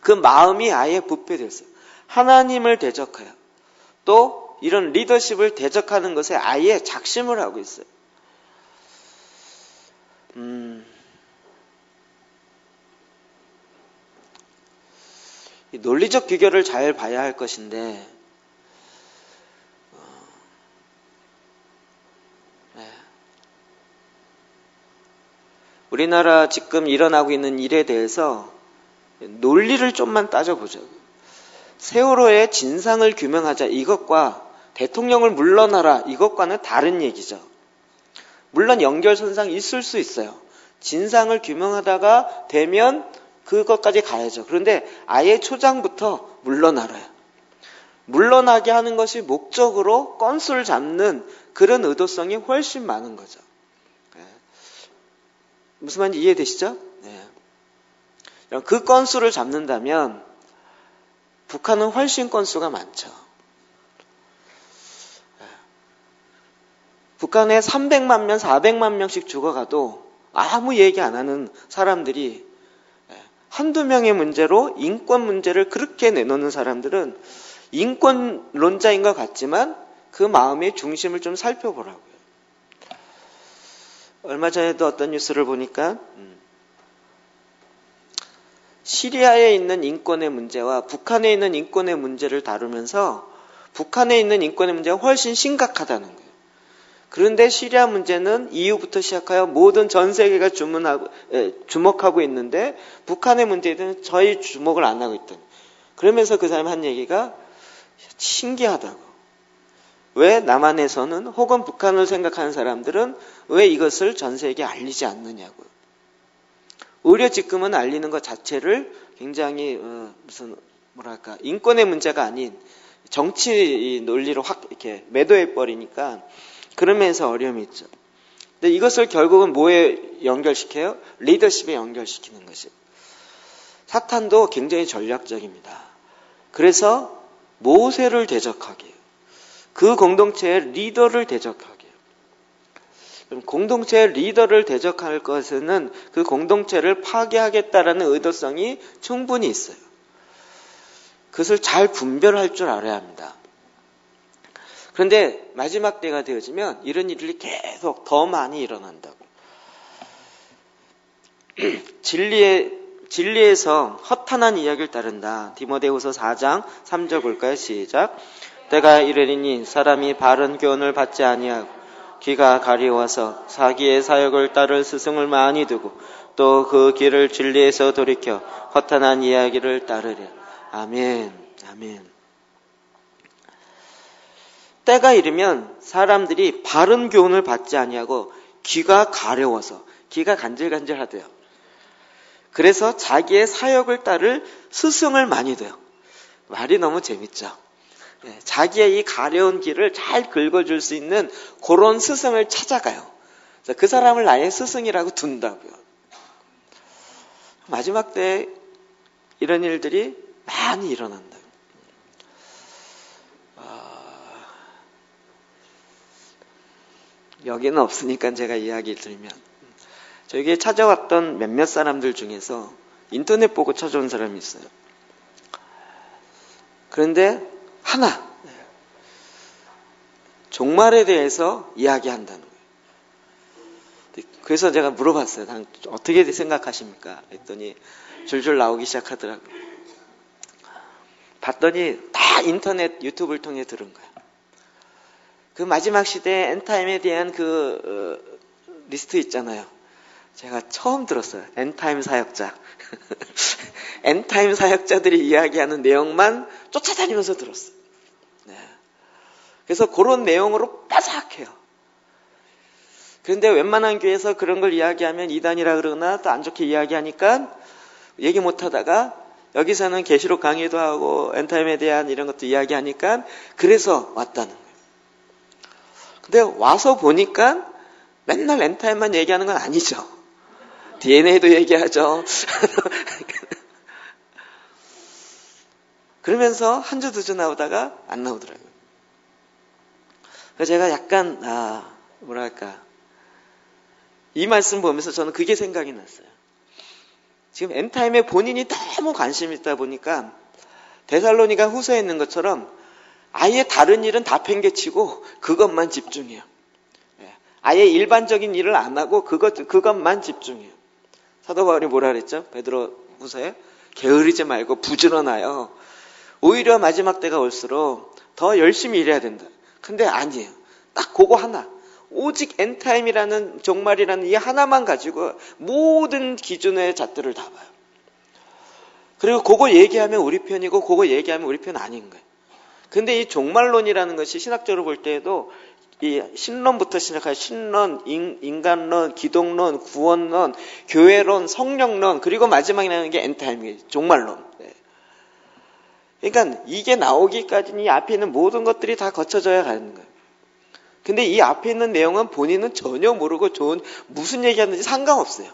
S1: 그 마음이 아예 부패됐어요. 하나님을 대적해요. 또 이런 리더십을 대적하는 것에 아예 작심을 하고 있어요. 이 논리적 규결을 잘 봐야 할 것인데 우리나라 지금 일어나고 있는 일에 대해서 논리를 좀만 따져보자고요. 세월호의 진상을 규명하자 이것과 대통령을 물러나라 이것과는 다른 얘기죠. 물론 연결선상이 있을 수 있어요. 진상을 규명하다가 되면 그것까지 가야죠. 그런데 아예 초장부터 물러나라요. 물러나게 하는 것이 목적으로 건수를 잡는 그런 의도성이 훨씬 많은 거죠. 무슨 말인지 이해되시죠? 네. 그 건수를 잡는다면 북한은 훨씬 건수가 많죠. 북한에 300만 명, 400만 명씩 죽어가도 아무 얘기 안 하는 사람들이 한두 명의 문제로 인권 문제를 그렇게 내놓는 사람들은 인권론자인 것 같지만 그 마음의 중심을 좀 살펴보라고요. 얼마 전에도 어떤 뉴스를 보니까 시리아에 있는 인권의 문제와 북한에 있는 인권의 문제를 다루면서 북한에 있는 인권의 문제가 훨씬 심각하다는 거예요. 그런데 시리아 문제는 EU부터 시작하여 모든 전 세계가 주목하고 있는데 북한의 문제에 대해서는 저희 주목을 안 하고 있다. 그러면서 그 사람이 한 얘기가 신기하다고. 왜 남한에서는 혹은 북한을 생각하는 사람들은 왜 이것을 전 세계에 알리지 않느냐고요. 오히려 지금은 알리는 것 자체를 굉장히 인권의 문제가 아닌 정치 논리로 확 이렇게 매도해 버리니까 그러면서 어려움이 있죠. 근데 이것을 결국은 뭐에 연결시켜요? 리더십에 연결시키는 것이에요. 사탄도 굉장히 전략적입니다. 그래서 모세를 대적하게 해요. 그 공동체의 리더를 대적하게 해요. 그럼 공동체의 리더를 대적할 것에는 그 공동체를 파괴하겠다라는 의도성이 충분히 있어요. 그것을 잘 분별할 줄 알아야 합니다. 그런데 마지막 때가 되어지면 이런 일들이 계속 더 많이 일어난다고. 진리에서 허탄한 이야기를 따른다. 디모데후서 4장 3절 볼까요? 시작. 때가 이르리니 사람이 바른 교훈을 받지 아니하고 귀가 가리워서 사기의 사역을 따를 스승을 많이 두고 또 그 길을 진리에서 돌이켜 허탄한 이야기를 따르려. 아멘. 아멘. 때가 이르면 사람들이 바른 교훈을 받지 아니하고 귀가 가려워서 귀가 간질간질하대요. 그래서 자기의 사역을 따를 스승을 많이 둬요. 말이 너무 재밌죠. 자기의 이 가려운 길을 잘 긁어줄 수 있는 그런 스승을 찾아가요. 그 사람을 나의 스승이라고 둔다고요. 마지막 때 이런 일들이 많이 일어난다. 여기는 없으니까 제가 이야기 드리면 저에게 찾아왔던 몇몇 사람들 중에서 인터넷 보고 찾아온 사람이 있어요. 그런데 하나, 종말에 대해서 이야기한다는 거예요. 그래서 제가 물어봤어요. 어떻게 생각하십니까? 했더니 줄줄 나오기 시작하더라고요. 봤더니 다 인터넷 유튜브를 통해 들은 거예요. 그 마지막 시대 엔타임에 대한 리스트 있잖아요. 제가 처음 들었어요. 엔타임 사역자. 엔타임 사역자들이 이야기하는 내용만 쫓아다니면서 들었어요. 네. 그래서 그런 내용으로 빠삭해요. 그런데 웬만한 교회에서 그런 걸 이야기하면 이단이라 그러나 또 안 좋게 이야기하니까 얘기 못하다가 여기서는 계시록 강의도 하고 엔타임에 대한 이런 것도 이야기하니까 그래서 왔다는 거예요. 근데 와서 보니까 맨날 엔타임만 얘기하는 건 아니죠. DNA도 얘기하죠. 그러면서 한 주, 두 주 나오다가 안 나오더라고요. 그래서 제가 약간, 이 말씀 보면서 저는 그게 생각이 났어요. 지금 엔타임에 본인이 너무 관심이 있다 보니까 데살로니가 후서에 있는 것처럼 아예 다른 일은 다 팽개치고 그것만 집중해요. 아예 일반적인 일을 안 하고 그것만 집중해요. 사도 바울이 뭐라 그랬죠? 베드로 후서에 게으르지 말고 부지런하여 오히려 마지막 때가 올수록 더 열심히 일해야 된다. 근데 아니에요. 딱 그거 하나. 오직 엔타임이라는 종말이라는 이 하나만 가지고 모든 기준의 잣들을 다 봐요. 그리고 그거 얘기하면 우리 편이고 그거 얘기하면 우리 편 아닌 거예요. 근데 이 종말론이라는 것이 신학적으로 볼 때에도 이 신론부터 시작해 신론, 인간론, 기독론, 구원론, 교회론, 성령론, 그리고 마지막에 나오는 게 엔타임이에요. 종말론. 그러니까 이게 나오기까지는 이 앞에 있는 모든 것들이 다 거쳐져야 가는 거예요. 근데 이 앞에 있는 내용은 본인은 전혀 모르고 무슨 얘기하는지 상관없어요.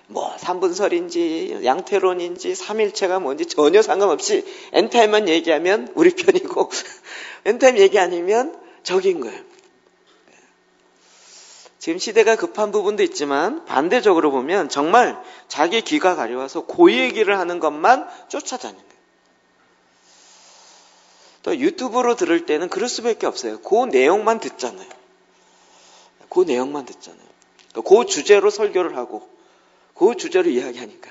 S1: 뭐 삼분설인지 양태론인지 삼일체가 뭔지 전혀 상관없이 엔타임만 얘기하면 우리 편이고 엔타임 얘기 아니면 적인 거예요. 지금 시대가 급한 부분도 있지만 반대적으로 보면 정말 자기 귀가 가려워서 그 얘기를 하는 것만 쫓아다니는 거예요. 또 유튜브로 들을 때는 그럴 수밖에 없어요. 그 내용만 듣잖아요. 그 내용만 듣잖아요. 그 주제로 설교를 하고 그 주제로 이야기하니까.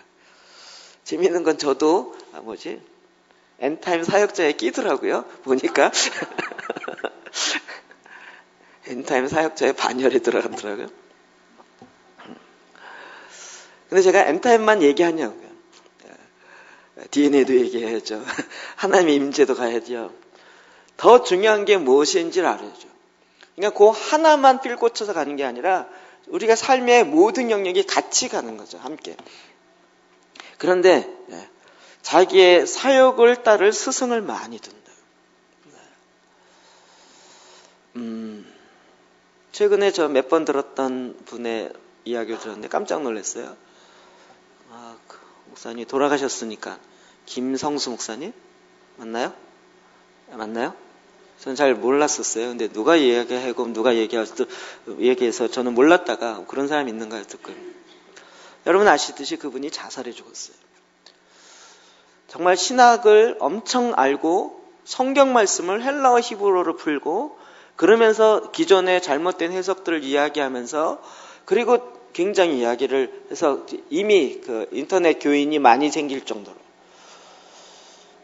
S1: 재미있는 건 저도 엔타임 사역자에 끼더라고요. 보니까 엔타임 사역자의 반열에 들어가더라고요. 근데 제가 엔타임만 얘기하냐고요. DNA도 얘기해야죠. 하나님의 임재도 가야죠. 더 중요한 게 무엇인지를 알아야죠. 그러니까 그 하나만 필 꽂혀서 가는 게 아니라 우리가 삶의 모든 영역이 같이 가는 거죠. 함께. 그런데 자기의 사역을 따를 스승을 많이 둔다. 최근에 저 몇 번 들었던 분의 이야기를 들었는데 깜짝 놀랐어요. 그 목사님 돌아가셨으니까 김성수 목사님 맞나요? 맞나요? 저는 잘 몰랐었어요. 근데 누가 이야기하고 누가 얘기해서 저는 몰랐다가 그런 사람이 있는가 했었거든요. 여러분 아시듯이 그분이 자살해 죽었어요. 정말 신학을 엄청 알고 성경 말씀을 헬라어 히브리어로 풀고 그러면서 기존의 잘못된 해석들을 이야기하면서 그리고 굉장히 이야기를 해서 이미 인터넷 교인이 많이 생길 정도로.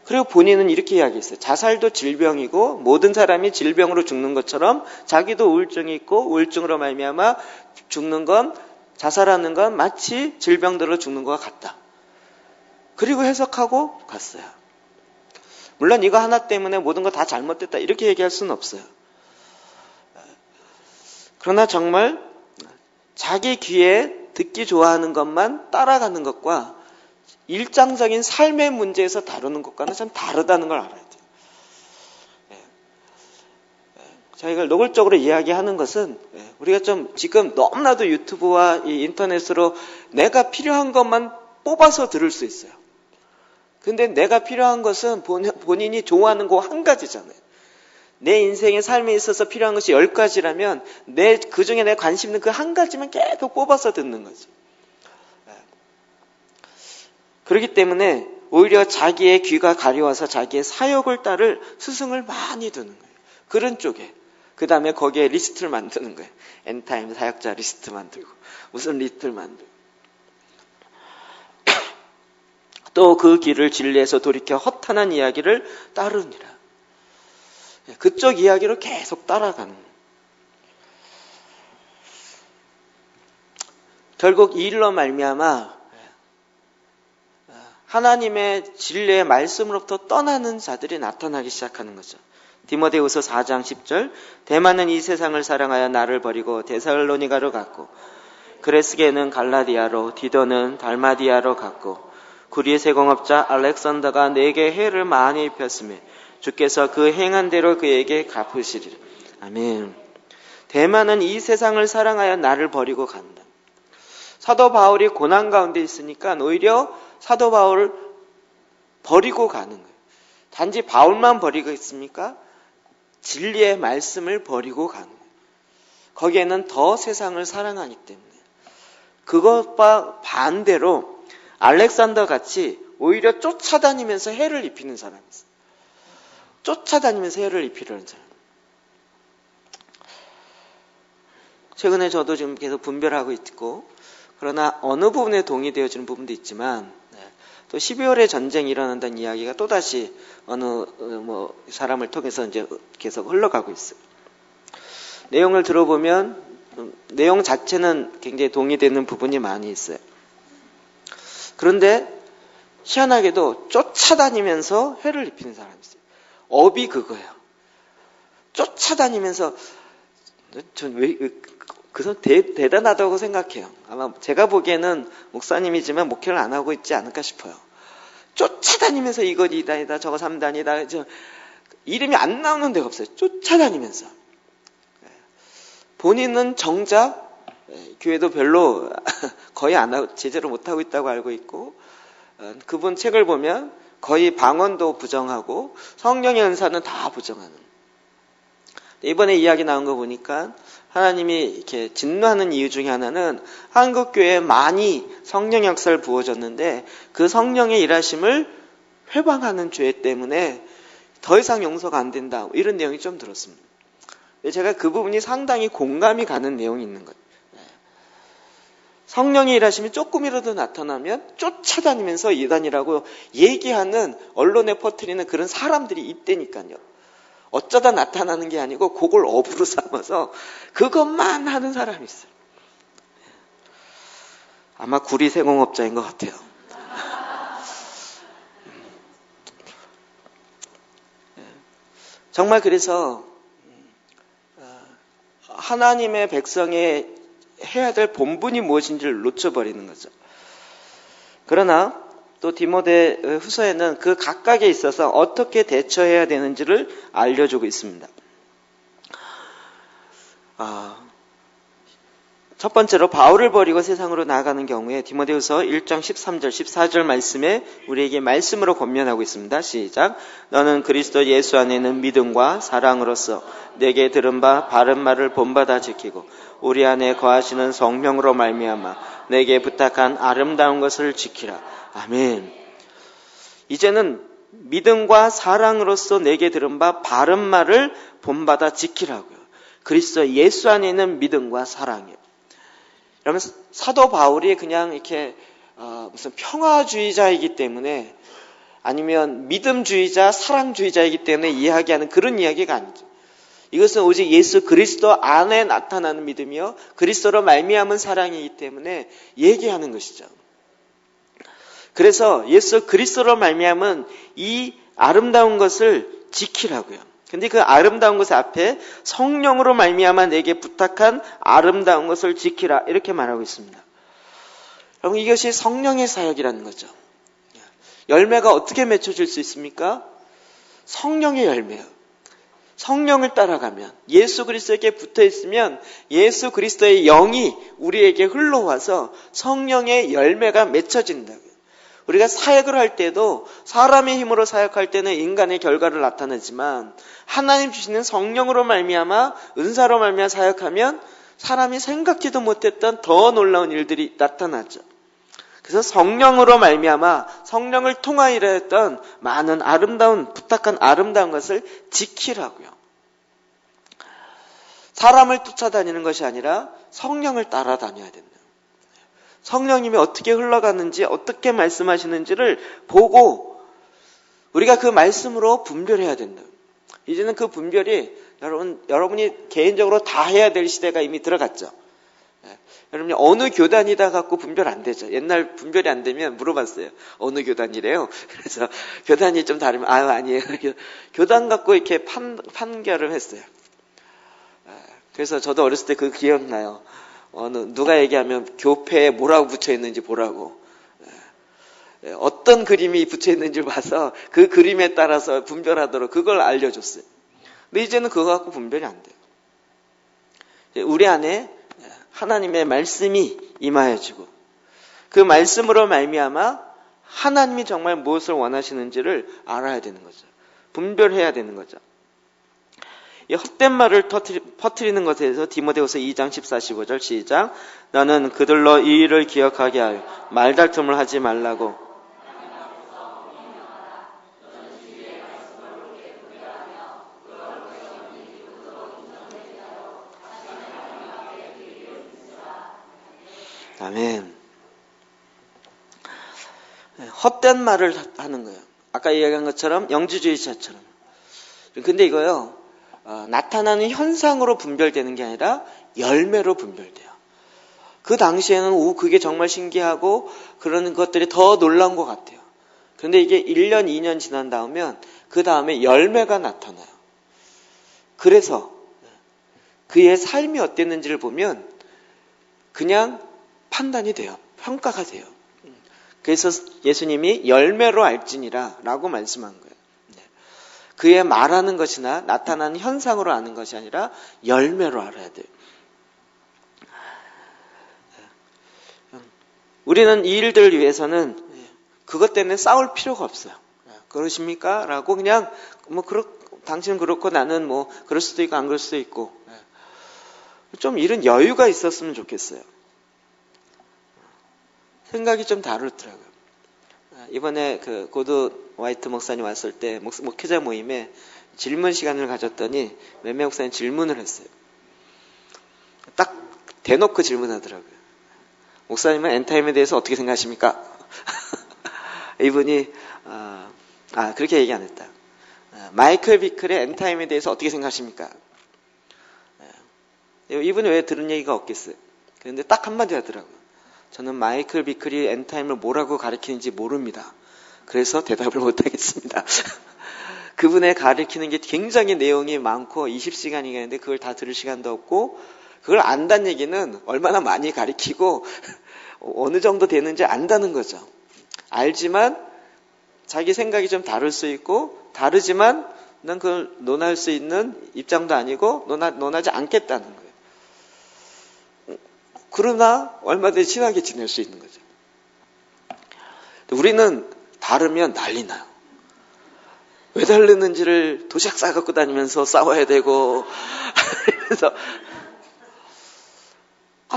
S1: 그리고 본인은 이렇게 이야기했어요. 자살도 질병이고 모든 사람이 질병으로 죽는 것처럼 자기도 우울증이 있고 우울증으로 말미암아 죽는 건 자살하는 건 마치 질병들로 죽는 것과 같다. 그리고 해석하고 갔어요. 물론 이거 하나 때문에 모든 거 다 잘못됐다 이렇게 얘기할 수는 없어요. 그러나 정말 자기 귀에 듣기 좋아하는 것만 따라가는 것과 일상적인 삶의 문제에서 다루는 것과는 참 다르다는 걸 알아야 돼요. 저희가 노골적으로 이야기하는 것은 우리가 좀 지금 너무나도 유튜브와 이 인터넷으로 내가 필요한 것만 뽑아서 들을 수 있어요. 근데 내가 필요한 것은 본인이 좋아하는 거 한 가지잖아요. 내 인생의 삶에 있어서 필요한 것이 10가지라면 그 중에 내 관심 있는 그 한 가지만 계속 뽑아서 듣는 거죠. 그렇기 때문에 오히려 자기의 귀가 가려워서 자기의 사역을 따를 스승을 많이 두는 거예요. 그런 쪽에. 그 다음에 거기에 리스트를 만드는 거예요. 엔타임 사역자 리스트 만들고 무슨 리스트를 만들고 또 그 길을 진리에서 돌이켜 허탄한 이야기를 따르니라. 그쪽 이야기로 계속 따라가는 거예요. 결국 이 일로 말미암아 하나님의 진리의 말씀으로부터 떠나는 자들이 나타나기 시작하는 거죠. 디모데후서 4장 10절 데마는 이 세상을 사랑하여 나를 버리고 데살로니가로 갔고 그레스게는 갈라디아로 디도는 달마디아로 갔고 구리의 세공업자 알렉산더가 내게 해를 많이 입혔으며 주께서 그 행한 대로 그에게 갚으시리라. 아멘. 데마는 이 세상을 사랑하여 나를 버리고 간다. 사도 바울이 고난 가운데 있으니까 오히려 사도 바울을 버리고 가는 거예요. 단지 바울만 버리고 있습니까? 진리의 말씀을 버리고 가는 거예요. 거기에는 더 세상을 사랑하기 때문에. 그것과 반대로 알렉산더 같이 오히려 쫓아다니면서 해를 입히는 사람이 있어요. 쫓아다니면서 해를 입히려는 사람. 최근에 저도 지금 계속 분별하고 있고 그러나 어느 부분에 동의되어지는 부분도 있지만 또 12월에 전쟁이 일어난다는 이야기가 또다시 어느 사람을 통해서 이제 계속 흘러가고 있어요. 내용을 들어보면 내용 자체는 굉장히 동의되는 부분이 많이 있어요. 그런데 희한하게도 쫓아다니면서 해를 입히는 사람이 있어요. 업이 그거예요. 쫓아다니면서 그래서 대단하다고 생각해요. 아마 제가 보기에는 목사님이지만 목회를 안 하고 있지 않을까 싶어요. 쫓아다니면서 이거 2단이다 저거 3단이다 이름이 안 나오는 데가 없어요. 쫓아다니면서 본인은 정작 교회도 별로 거의 안 하고 제대로 못하고 있다고 알고 있고 그분 책을 보면 거의 방언도 부정하고 성령의 은사는 다 부정하는. 이번에 이야기 나온 거 보니까 하나님이 이렇게 진노하는 이유 중에 하나는 한국교회에 많이 성령 역사를 부어줬는데 그 성령의 일하심을 회방하는 죄 때문에 더 이상 용서가 안 된다. 이런 내용이 좀 들었습니다. 제가 그 부분이 상당히 공감이 가는 내용이 있는 거예요. 성령의 일하심이 조금이라도 나타나면 쫓아다니면서 이단이라고 얘기하는 언론에 퍼뜨리는 그런 사람들이 있다니까요. 어쩌다 나타나는 게 아니고 그걸 업으로 삼아서 그것만 하는 사람이 있어요. 아마 구리 세공업자인 것 같아요. 정말 그래서 하나님의 백성이 해야 될 본분이 무엇인지를 놓쳐버리는 거죠. 그러나 또 디모데 후서에는 그 각각에 있어서 어떻게 대처해야 되는지를 알려주고 있습니다. 첫 번째로 바울을 버리고 세상으로 나아가는 경우에 디모데후서 1장 13절 14절 말씀에 우리에게 말씀으로 권면하고 있습니다. 시작. 너는 그리스도 예수 안에 있는 믿음과 사랑으로서 내게 들은 바 바른 말을 본받아 지키고 우리 안에 거하시는 성령으로 말미암아 내게 부탁한 아름다운 것을 지키라. 아멘. 이제는 믿음과 사랑으로서 내게 들은 바 바른 말을 본받아 지키라고요. 그리스도 예수 안에 있는 믿음과 사랑이요. 그러면 사도 바울이 그냥 이렇게 무슨 평화주의자이기 때문에 아니면 믿음주의자, 사랑주의자이기 때문에 이야기하는 그런 이야기가 아니죠. 이것은 오직 예수 그리스도 안에 나타나는 믿음이요 그리스도로 말미암은 사랑이기 때문에 얘기하는 것이죠. 그래서 예수 그리스도로 말미암은 이 아름다운 것을 지키라고요. 근데 그 아름다운 것의 앞에 성령으로 말미암아 내게 부탁한 아름다운 것을 지키라 이렇게 말하고 있습니다. 여러분 이것이 성령의 사역이라는 거죠. 열매가 어떻게 맺혀질 수 있습니까? 성령의 열매요. 성령을 따라가면 예수 그리스도에게 붙어 있으면 예수 그리스도의 영이 우리에게 흘러와서 성령의 열매가 맺혀진다고요. 우리가 사역을 할 때도 사람의 힘으로 사역할 때는 인간의 결과를 나타내지만 하나님 주시는 성령으로 말미암아 은사로 말미암아 사역하면 사람이 생각지도 못했던 더 놀라운 일들이 나타나죠. 그래서 성령으로 말미암아 성령을 통하여 이랬던 많은 부탁한 아름다운 것을 지키라고요. 사람을 쫓아다니는 것이 아니라 성령을 따라다녀야 된다. 성령님이 어떻게 흘러가는지, 어떻게 말씀하시는지를 보고 우리가 그 말씀으로 분별해야 된다. 이제는 그 분별이 여러분이 개인적으로 다 해야 될 시대가 이미 들어갔죠. 여러분이 어느 교단이다 갖고 분별 안 되죠. 옛날 분별이 안 되면 물어봤어요. 어느 교단이래요? 그래서 교단이 좀 다르면 아니에요. 교단 갖고 이렇게 판결을 했어요. 그래서 저도 어렸을 때 그 기억나요. 누가 얘기하면 교패에 뭐라고 붙여 있는지 보라고. 어떤 그림이 붙여 있는지 봐서 그 그림에 따라서 분별하도록 그걸 알려줬어요. 근데 이제는 그거 갖고 분별이 안 돼요. 우리 안에 하나님의 말씀이 임하여지고 그 말씀으로 말미암아 하나님이 정말 무엇을 원하시는지를 알아야 되는 거죠. 분별해야 되는 거죠. 이 헛된 말을 퍼뜨리는 것에 대해서 디모데후서 2장 14, 15절 시작. 너는 그들로 이 일을 기억하게 하여 말다툼을 하지 말라고. 아멘. 헛된 말을 하는 거예요. 아까 이야기한 것처럼 영지주의자처럼. 근데 이거요. 나타나는 현상으로 분별되는 게 아니라 열매로 분별돼요. 그 당시에는 그게 정말 신기하고 그런 것들이 더 놀라운 것 같아요. 그런데 이게 1년, 2년 지난 그 다음에 열매가 나타나요. 그래서 그의 삶이 어땠는지를 보면 그냥 판단이 돼요. 평가가 돼요. 그래서 예수님이 열매로 알지니라 라고 말씀한 거예요. 그의 말하는 것이나 나타나는 현상으로 아는 것이 아니라 열매로 알아야 돼요. 우리는 이 일들을 위해서는 그것 때문에 싸울 필요가 없어요. 그러십니까? 라고 그냥 당신은 그렇고 나는 그럴 수도 있고 안 그럴 수도 있고 좀 이런 여유가 있었으면 좋겠어요. 생각이 좀 다르더라고요. 이번에 그 고드 화이트 목사님 왔을 때 목회자 모임에 질문 시간을 가졌더니 몇몇 목사님 질문을 했어요. 딱 대놓고 질문하더라고요. 목사님은 엔타임에 대해서 어떻게 생각하십니까? 이분이 그렇게 얘기 안 했다. 마이클 비클의 엔타임에 대해서 어떻게 생각하십니까? 이분이 왜 들은 얘기가 없겠어요. 그런데 딱 한마디 하더라고요. 저는 마이클 비클이 엔타임을 뭐라고 가리키는지 모릅니다. 그래서 대답을 못하겠습니다. 그분의 가리키는 게 굉장히 내용이 많고 20시간이 가는데 그걸 다 들을 시간도 없고 그걸 안다는 얘기는 얼마나 많이 가리키고 어느 정도 되는지 안다는 거죠. 알지만 자기 생각이 좀 다를 수 있고 다르지만 난 그걸 논할 수 있는 입장도 아니고 논하지 않겠다는 거예요. 그러나 얼마든지 친하게 지낼 수 있는 거죠. 우리는 다르면 난리 나요. 왜 다르는지를 도시락 싸갖고 다니면서 싸워야 되고 그래서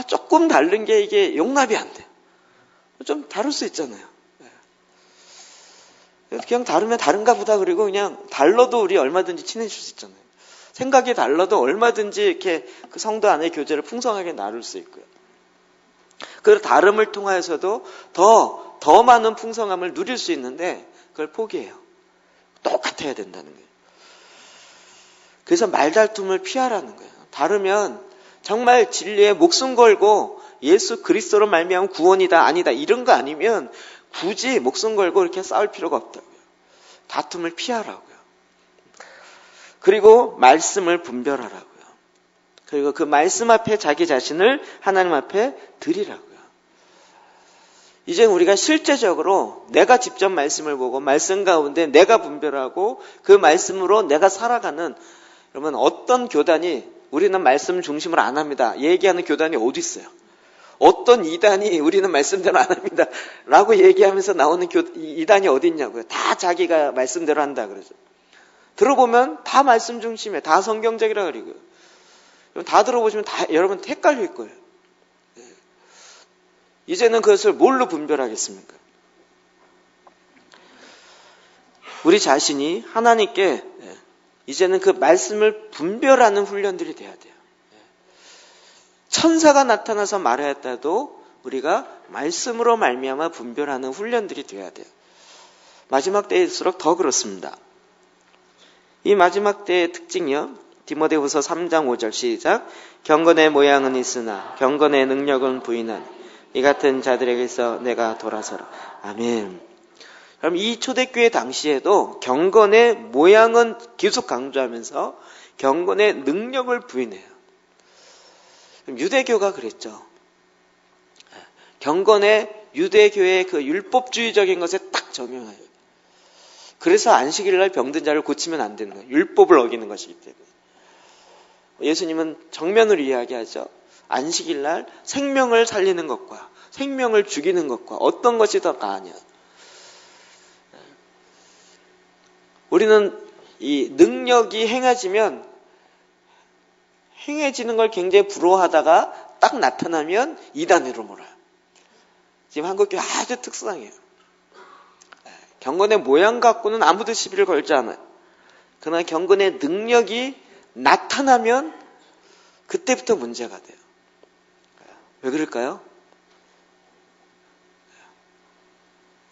S1: 조금 다른 게 이게 용납이 안 돼요. 좀 다를 수 있잖아요. 그냥 다르면 다른가 보다 그리고 그냥 달라도 우리 얼마든지 친해질 수 있잖아요. 생각이 달라도 얼마든지 이렇게 그 성도 안의 교제를 풍성하게 나눌 수 있고요. 그 다름을 통하여서도 더 많은 풍성함을 누릴 수 있는데 그걸 포기해요. 똑같아야 된다는 거예요. 그래서 말다툼을 피하라는 거예요. 다르면 정말 진리에 목숨 걸고 예수 그리스도로 말미암은 구원이다 아니다 이런 거 아니면 굳이 목숨 걸고 이렇게 싸울 필요가 없다고요. 다툼을 피하라고요. 그리고 말씀을 분별하라고요. 그리고 그 말씀 앞에 자기 자신을 하나님 앞에 드리라고요. 이제 우리가 실제적으로 내가 직접 말씀을 보고 말씀 가운데 내가 분별하고 그 말씀으로 내가 살아가는 그러면 어떤 교단이 우리는 말씀 중심으로 안 합니다. 얘기하는 교단이 어디 있어요? 어떤 이단이 우리는 말씀대로 안 합니다. 라고 얘기하면서 나오는 이단이 어디 있냐고요. 다 자기가 말씀대로 한다 그러죠. 들어보면 다 말씀 중심이에요. 다 성경적이라 그러고요. 다 들어보시면 다 여러분 헷갈릴 거예요. 이제는 그것을 뭘로 분별하겠습니까? 우리 자신이 하나님께 이제는 그 말씀을 분별하는 훈련들이 돼야 돼요. 천사가 나타나서 말하였다도 우리가 말씀으로 말미암아 분별하는 훈련들이 돼야 돼요. 마지막 때일수록 더 그렇습니다. 이 마지막 때의 특징이요. 디모데후서 3장 5절 시작. 경건의 모양은 있으나 경건의 능력은 부인하니 이 같은 자들에게서 내가 돌아서라. 아멘. 그럼 이 초대교회 당시에도 경건의 모양은 계속 강조하면서 경건의 능력을 부인해요. 유대교가 그랬죠. 경건의 유대교의 그 율법주의적인 것에 딱 적용해요. 그래서 안식일날 병든 자를 고치면 안 되는 거예요. 율법을 어기는 것이기 때문에. 예수님은 정면으로 이야기하죠. 안식일날 생명을 살리는 것과 생명을 죽이는 것과 어떤 것이 더 나으냐. 우리는 이 능력이 행해지면 행해지는 걸 굉장히 부러워하다가 딱 나타나면 이단으로 몰아요. 지금 한국교회 아주 특수상이에요. 경건의 모양 갖고는 아무도 시비를 걸지 않아요. 그러나 경건의 능력이 나타나면 그때부터 문제가 돼요. 왜 그럴까요?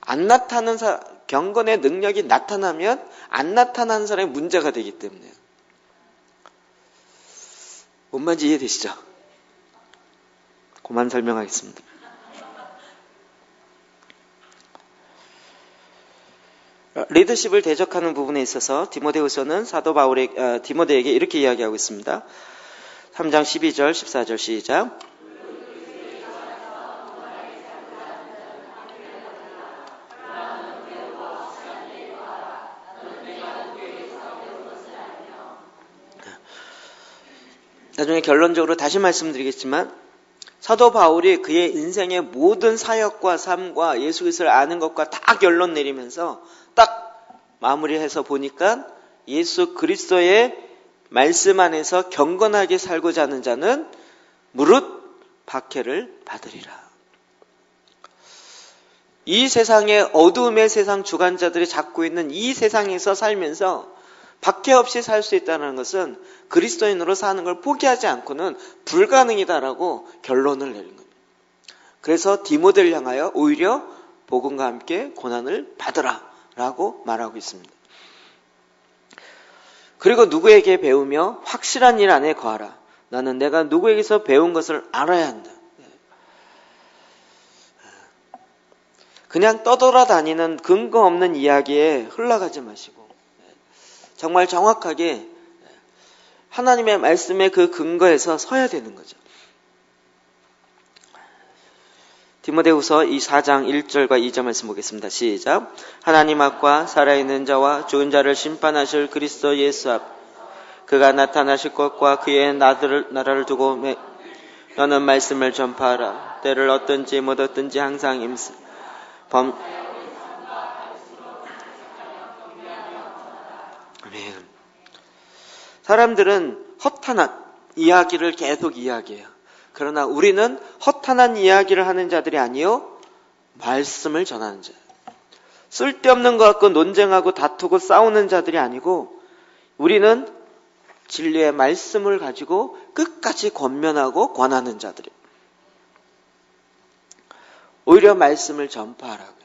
S1: 안 나타나는 경건의 능력이 나타나면 안 나타나는 사람이 문제가 되기 때문에요. 뭔 말인지 이해되시죠? 그만 설명하겠습니다. 리더십을 대적하는 부분에 있어서 디모데후서는 사도 바울의 디모데에게 이렇게 이야기하고 있습니다. 3장 12절 14절 시작. 나중에 결론적으로 다시 말씀드리겠지만 사도 바울이 그의 인생의 모든 사역과 삶과 예수 그리스도를 아는 것과 다 결론 내리면서 딱 마무리해서 보니까 예수 그리스도의 말씀 안에서 경건하게 살고자 하는 자는 무릇 박해를 받으리라. 이 세상의 어두움의 세상 주관자들이 잡고 있는 이 세상에서 살면서 박해 없이 살 수 있다는 것은 그리스도인으로 사는 걸 포기하지 않고는 불가능이다라고 결론을 내린 겁니다. 그래서 디모데를 향하여 오히려 복음과 함께 고난을 받으라 라고 말하고 있습니다. 그리고 누구에게 배우며 확실한 일 안에 거하라. 나는 내가 누구에게서 배운 것을 알아야 한다. 그냥 떠돌아다니는 근거 없는 이야기에 흘러가지 마시고 정말 정확하게 하나님의 말씀의 그 근거에서 서야 되는 거죠. 디모데후서 이 4장 1절과 2절 말씀 보겠습니다. 시작. 하나님 앞과 살아있는 자와 죽은 자를 심판하실 그리스도 예수 앞 그가 나타나실 것과 그의 나라를 두고 너는 말씀을 전파하라. 때를 얻든지 못 얻든지 항상 임스 아멘. 사람들은 허탄한 이야기를 계속 이야기해요. 그러나 우리는 허탄한 이야기를 하는 자들이 아니요 말씀을 전하는 자. 쓸데없는 것 갖고 논쟁하고 다투고 싸우는 자들이 아니고 우리는 진리의 말씀을 가지고 끝까지 권면하고 권하는 자들이에요. 오히려 말씀을 전파하라고요.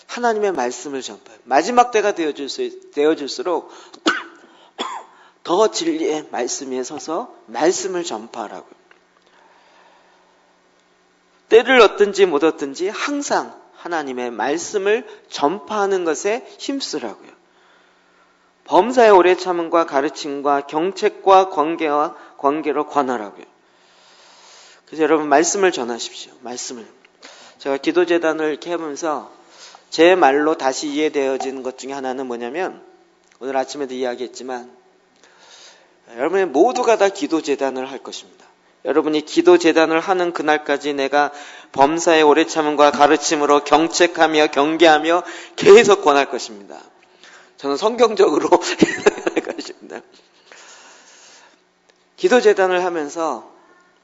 S1: 하나님의 말씀을 전파해요. 마지막 때가 되어질수록 더 진리의 말씀 위에 서서 말씀을 전파하라고요. 때를 얻든지 못 얻든지 항상 하나님의 말씀을 전파하는 것에 힘쓰라고요. 범사의 오래 참음과 가르침과 경책과 관계로 권하라고요. 그래서 여러분 말씀을 전하십시오. 말씀을. 제가 기도재단을 이렇게 해보면서 제 말로 다시 이해되어지는 것 중에 하나는 뭐냐면 오늘 아침에도 이야기했지만 여러분의 모두가 다 기도재단을 할 것입니다. 여러분이 기도재단을 하는 그날까지 내가 범사의 오래 참음과 가르침으로 경책하며 경계하며 계속 권할 것입니다. 저는 성경적으로 할 것입니다. 기도재단을 하면서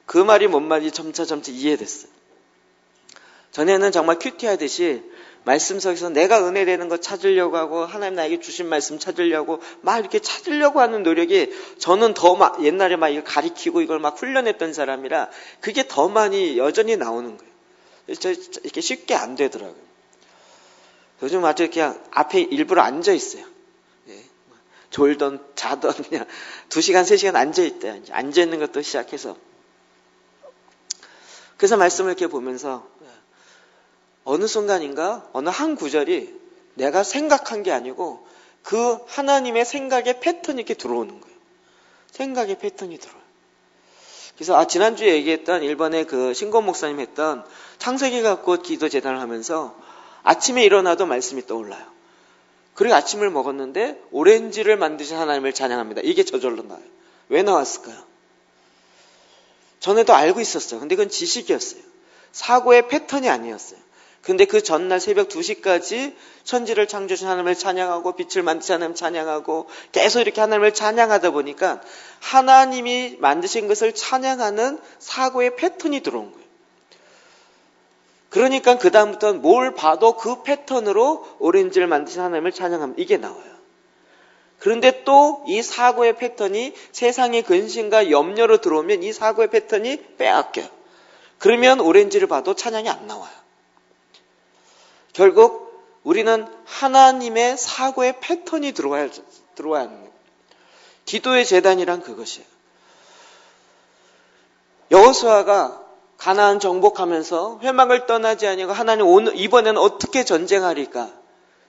S1: 그 말이 뭔 말인지 점차 이해됐어요. 전에는 정말 큐티하듯이 말씀 속에서 내가 은혜 되는 거 찾으려고 하고 하나님 나에게 주신 말씀 찾으려고 막 이렇게 찾으려고 하는 노력이 저는 더 옛날에 막 이걸 가리키고 이걸 막 훈련했던 사람이라 그게 더 많이 여전히 나오는 거예요. 이렇게 쉽게 안 되더라고요. 요즘 아주 그냥 앞에 일부러 앉아 있어요. 예. 졸던 자던 그냥 2시간 3시간 앉아 있대요. 앉아 있는 것도 시작해서. 그래서 말씀을 이렇게 보면서 어느 순간인가 어느 한 구절이 내가 생각한 게 아니고 그 하나님의 생각의 패턴이 이렇게 들어오는 거예요. 생각의 패턴이 들어와요. 그래서 지난주에 얘기했던 일본의 그 신권 목사님 했던 창세기 갖고 기도 재단을 하면서 아침에 일어나도 말씀이 떠올라요. 그리고 아침을 먹었는데 오렌지를 만드신 하나님을 찬양합니다. 이게 저절로 나와요. 왜 나왔을까요? 전에도 알고 있었어요. 근데 그건 지식이었어요. 사고의 패턴이 아니었어요. 근데 그 전날 새벽 2시까지 천지를 창조하신 하나님을 찬양하고 빛을 만드신 하나님을 찬양하고 계속 이렇게 하나님을 찬양하다 보니까 하나님이 만드신 것을 찬양하는 사고의 패턴이 들어온 거예요. 그러니까 그 다음부터는 뭘 봐도 그 패턴으로 오렌지를 만드신 하나님을 찬양합니다. 이게 나와요. 그런데 또 이 사고의 패턴이 세상의 근심과 염려로 들어오면 이 사고의 패턴이 빼앗겨요. 그러면 오렌지를 봐도 찬양이 안 나와요. 결국 우리는 하나님의 사고의 패턴이 들어와야 하는 거예요. 기도의 재단이란 그것이에요. 여호수아가 가나안 정복하면서 회막을 떠나지 아니하고 하나님 이번에는 어떻게 전쟁하리까?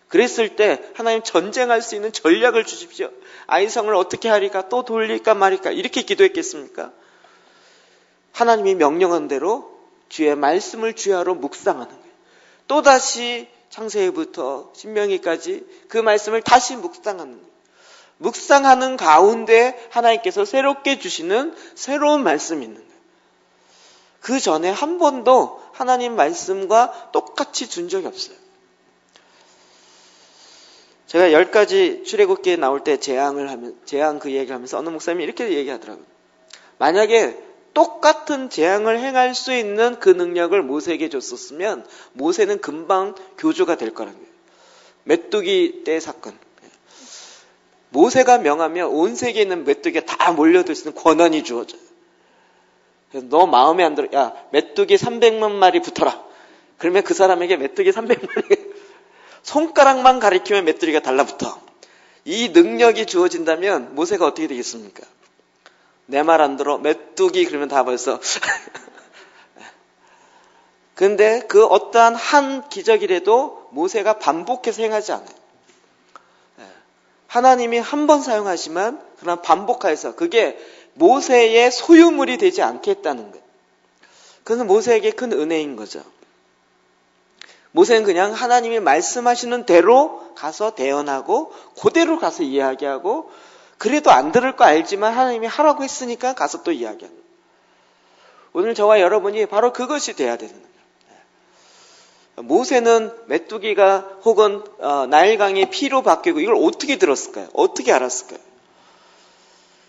S1: 그랬을 때 하나님 전쟁할 수 있는 전략을 주십시오. 아이성을 어떻게 하리까? 또 돌릴까 말일까? 이렇게 기도했겠습니까? 하나님이 명령한 대로 주의 말씀을 주야로 묵상하는 거예요. 또다시 창세기부터 신명기까지 그 말씀을 다시 묵상하는 거예요. 묵상하는 가운데 하나님께서 새롭게 주시는 새로운 말씀이 있는 거예요. 그 전에 한 번도 하나님 말씀과 똑같이 준 적이 없어요. 제가 10가지 출애굽기에 나올 때 재앙 그 얘기하면서 어느 목사님이 이렇게 얘기하더라고요. 만약에 똑같은 재앙을 행할 수 있는 그 능력을 모세에게 줬었으면 모세는 금방 교주가 될 거라는 거예요. 메뚜기 때 사건. 모세가 명하면 온 세계에 있는 메뚜기가 다 몰려들 수 있는 권한이 주어져요. 그래서 너 마음에 안 들어. 야, 메뚜기 300만 마리 붙어라. 그러면 그 사람에게 메뚜기 300마리 손가락만 가리키면 메뚜기가 달라붙어. 이 능력이 주어진다면 모세가 어떻게 되겠습니까? 내 말 안 들어 메뚜기 그러면 다 벌써 근데 그 어떠한 한 기적이라도 모세가 반복해서 행하지 않아요. 하나님이 한 번 사용하지만 그러나 반복해서 그게 모세의 소유물이 되지 않게 했다는 거예요. 그것은 모세에게 큰 은혜인 거죠. 모세는 그냥 하나님이 말씀하시는 대로 가서 대언하고 그대로 가서 이야기하고 그래도 안 들을 거 알지만 하나님이 하라고 했으니까 가서 또 이야기하는 거예요. 오늘 저와 여러분이 바로 그것이 돼야 되는 거예요. 모세는 메뚜기가 혹은 나일강의 피로 바뀌고 이걸 어떻게 들었을까요? 어떻게 알았을까요?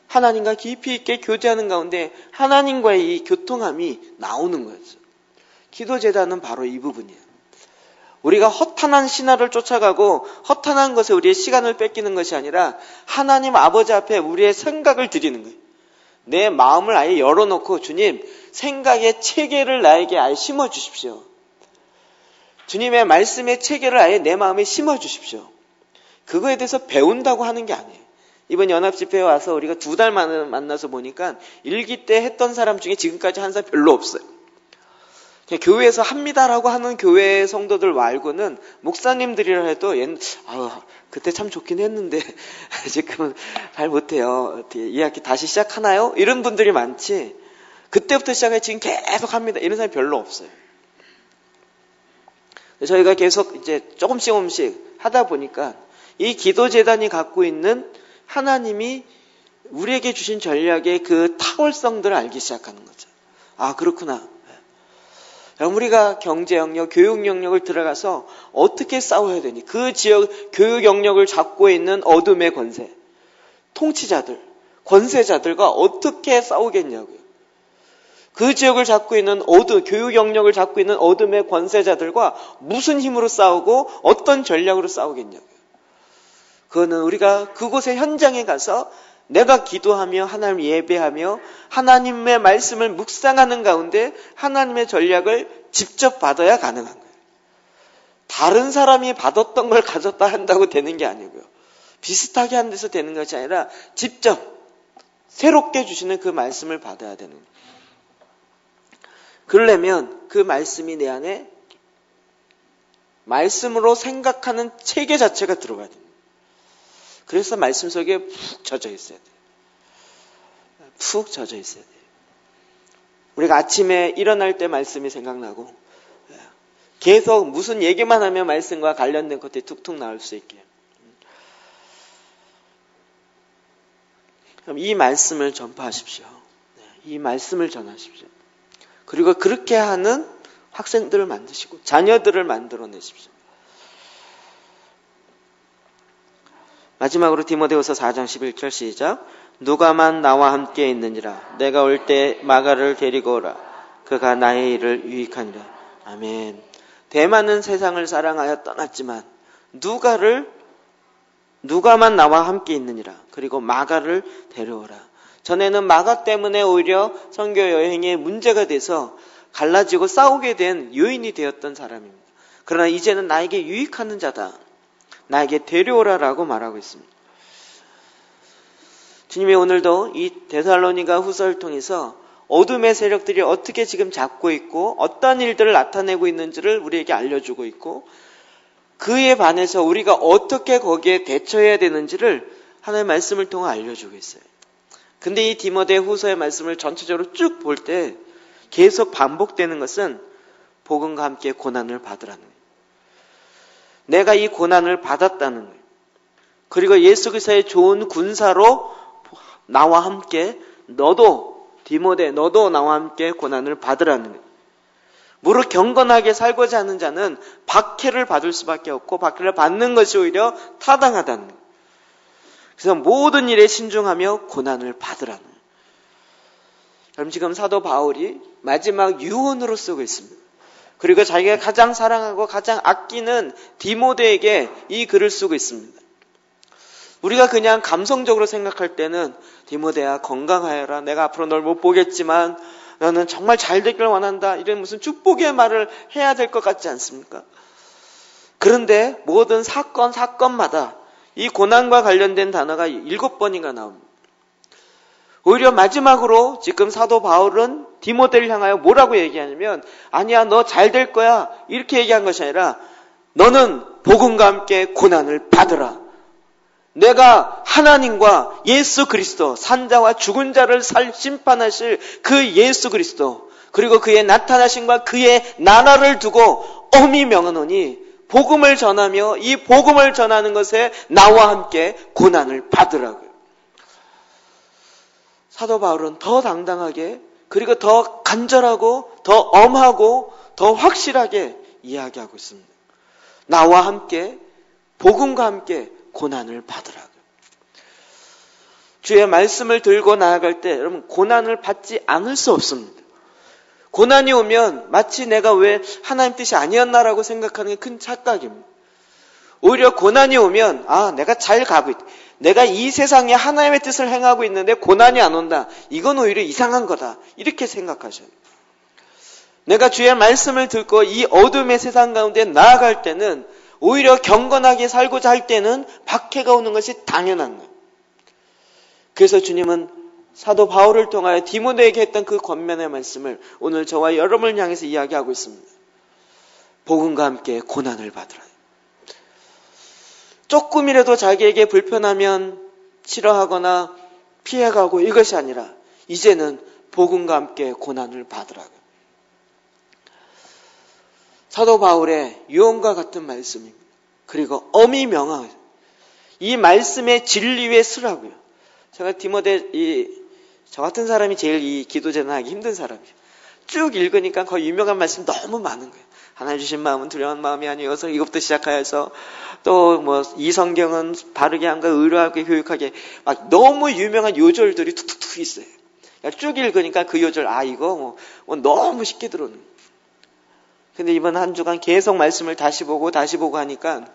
S1: 하나님과 깊이 있게 교제하는 가운데 하나님과의 이 교통함이 나오는 거였어요. 기도제단은 바로 이 부분이에요. 우리가 허탄한 신화를 쫓아가고 허탄한 것에 우리의 시간을 뺏기는 것이 아니라 하나님 아버지 앞에 우리의 생각을 드리는 거예요. 내 마음을 아예 열어놓고 주님 생각의 체계를 나에게 아예 심어주십시오. 주님의 말씀의 체계를 아예 내 마음에 심어주십시오. 그거에 대해서 배운다고 하는 게 아니에요. 이번 연합집회에 와서 우리가 2달 만나서 보니까 일기 때 했던 사람 중에 지금까지 한 사람 별로 없어요. 그냥 교회에서 합니다라고 하는 교회 성도들 말고는 목사님들이라 해도 그때 참 좋긴 했는데 지금은 잘 못해요. 어떻게 2학기 다시 시작하나요? 이런 분들이 많지. 그때부터 시작해 지금 계속 합니다. 이런 사람이 별로 없어요. 저희가 계속 이제 조금씩 하다 보니까 이 기도재단이 갖고 있는 하나님이 우리에게 주신 전략의 그 탁월성들을 알기 시작하는 거죠. 아, 그렇구나. 우리가 경제 영역, 교육 영역을 들어가서 어떻게 싸워야 되니? 그 지역 교육 영역을 잡고 있는 어둠의 권세, 통치자들, 권세자들과 어떻게 싸우겠냐고요. 그 지역을 잡고 있는 교육 영역을 잡고 있는 어둠의 권세자들과 무슨 힘으로 싸우고 어떤 전략으로 싸우겠냐고요. 그거는 우리가 그곳의 현장에 가서 내가 기도하며 하나님 예배하며 하나님의 말씀을 묵상하는 가운데 하나님의 전략을 직접 받아야 가능한 거예요. 다른 사람이 받았던 걸 가졌다 한다고 되는 게 아니고요. 비슷하게 한 데서 되는 것이 아니라 직접 새롭게 주시는 그 말씀을 받아야 되는 거예요. 그러려면 그 말씀이 내 안에 말씀으로 생각하는 체계 자체가 들어가야 됩니다. 그래서 말씀 속에 푹 젖어 있어야 돼요. 푹 젖어 있어야 돼요. 우리가 아침에 일어날 때 말씀이 생각나고 계속 무슨 얘기만 하면 말씀과 관련된 것들이 툭툭 나올 수 있게. 그럼 이 말씀을 전파하십시오. 이 말씀을 전하십시오. 그리고 그렇게 하는 학생들을 만드시고 자녀들을 만들어내십시오. 마지막으로 디모데후서 4장 11절 시작. 누가만 나와 함께 있느니라. 내가 올 때 마가를 데리고 오라. 그가 나의 일을 유익하니라. 아멘. 대만은 세상을 사랑하여 떠났지만 누가만 나와 함께 있느니라. 그리고 마가를 데려오라. 전에는 마가 때문에 오히려 선교 여행에 문제가 돼서 갈라지고 싸우게 된 요인이 되었던 사람입니다. 그러나 이제는 나에게 유익하는 자다. 나에게 데려오라라고 말하고 있습니다. 주님이 오늘도 이 데살로니가 후서를 통해서 어둠의 세력들이 어떻게 지금 잡고 있고 어떤 일들을 나타내고 있는지를 우리에게 알려주고 있고 그에 반해서 우리가 어떻게 거기에 대처해야 되는지를 하나님의 말씀을 통해 알려주고 있어요. 근데 이 디모데 후서의 말씀을 전체적으로 쭉 볼 때 계속 반복되는 것은 복음과 함께 고난을 받으라는 거예요. 내가 이 고난을 받았다는 거예요. 그리고 예수 그리스도의 좋은 군사로 나와 함께 디모데 너도 나와 함께 고난을 받으라는 거예요. 무릇 경건하게 살고자 하는 자는 박해를 받을 수밖에 없고 박해를 받는 것이 오히려 타당하다는 거예요. 그래서 모든 일에 신중하며 고난을 받으라는 거예요. 그럼 지금 사도 바울이 마지막 유언으로 쓰고 있습니다. 그리고 자기가 가장 사랑하고 가장 아끼는 디모데에게 이 글을 쓰고 있습니다. 우리가 그냥 감성적으로 생각할 때는 디모데야 건강하여라. 내가 앞으로 널 못 보겠지만 너는 정말 잘 되길 원한다. 이런 무슨 축복의 말을 해야 될 것 같지 않습니까? 그런데 모든 사건마다 이 고난과 관련된 단어가 7번인가 나옵니다. 오히려 마지막으로 지금 사도 바울은 디모데를 향하여 뭐라고 얘기하냐면 아니야 너 잘 될 거야 이렇게 얘기한 것이 아니라 너는 복음과 함께 고난을 받으라. 내가 하나님과 예수 그리스도 산자와 죽은 자를 심판하실 그 예수 그리스도 그리고 그의 나타나심과 그의 나라를 두고 엄히 명하노니 복음을 전하며 이 복음을 전하는 것에 나와 함께 고난을 받으라고요. 사도 바울은 더 당당하게 그리고 더 간절하고 더 엄하고 더 확실하게 이야기하고 있습니다. 나와 함께 복음과 함께 고난을 받으라고요. 주의 말씀을 들고 나아갈 때 여러분 고난을 받지 않을 수 없습니다. 고난이 오면 마치 내가 왜 하나님 뜻이 아니었나라고 생각하는 게 큰 착각입니다. 오히려 고난이 오면 내가 잘 가고 있다. 내가 이 세상에 하나님의 뜻을 행하고 있는데 고난이 안 온다. 이건 오히려 이상한 거다. 이렇게 생각하셔요. 내가 주의 말씀을 듣고 이 어둠의 세상 가운데 나아갈 때는 오히려 경건하게 살고자 할 때는 박해가 오는 것이 당연한 거예요. 그래서 주님은 사도 바울을 통하여 디모데에게 했던 그 권면의 말씀을 오늘 저와 여러분을 향해서 이야기하고 있습니다. 복음과 함께 고난을 받으라. 조금이라도 자기에게 불편하면 싫어하거나 피해가고 이것이 아니라 이제는 복음과 함께 고난을 받으라고. 사도 바울의 유언과 같은 말씀입니다. 그리고 엄히 명하고 이 말씀의 진리 위에 서라고요. 제가 저 같은 사람이 제일 이 기도 제단하기 힘든 사람이에요. 쭉 읽으니까 거의 유명한 말씀 너무 많은 거예요. 하나님 주신 마음은 두려운 마음이 아니어서 이것부터 시작하여서 또 이 성경은 바르게 함과 의로하게 교육하게 막 너무 유명한 요절들이 툭툭툭 있어요. 쭉 읽으니까 그 요절, 이거 너무 쉽게 들어오는. 근데 이번 한 주간 계속 말씀을 다시 보고 하니까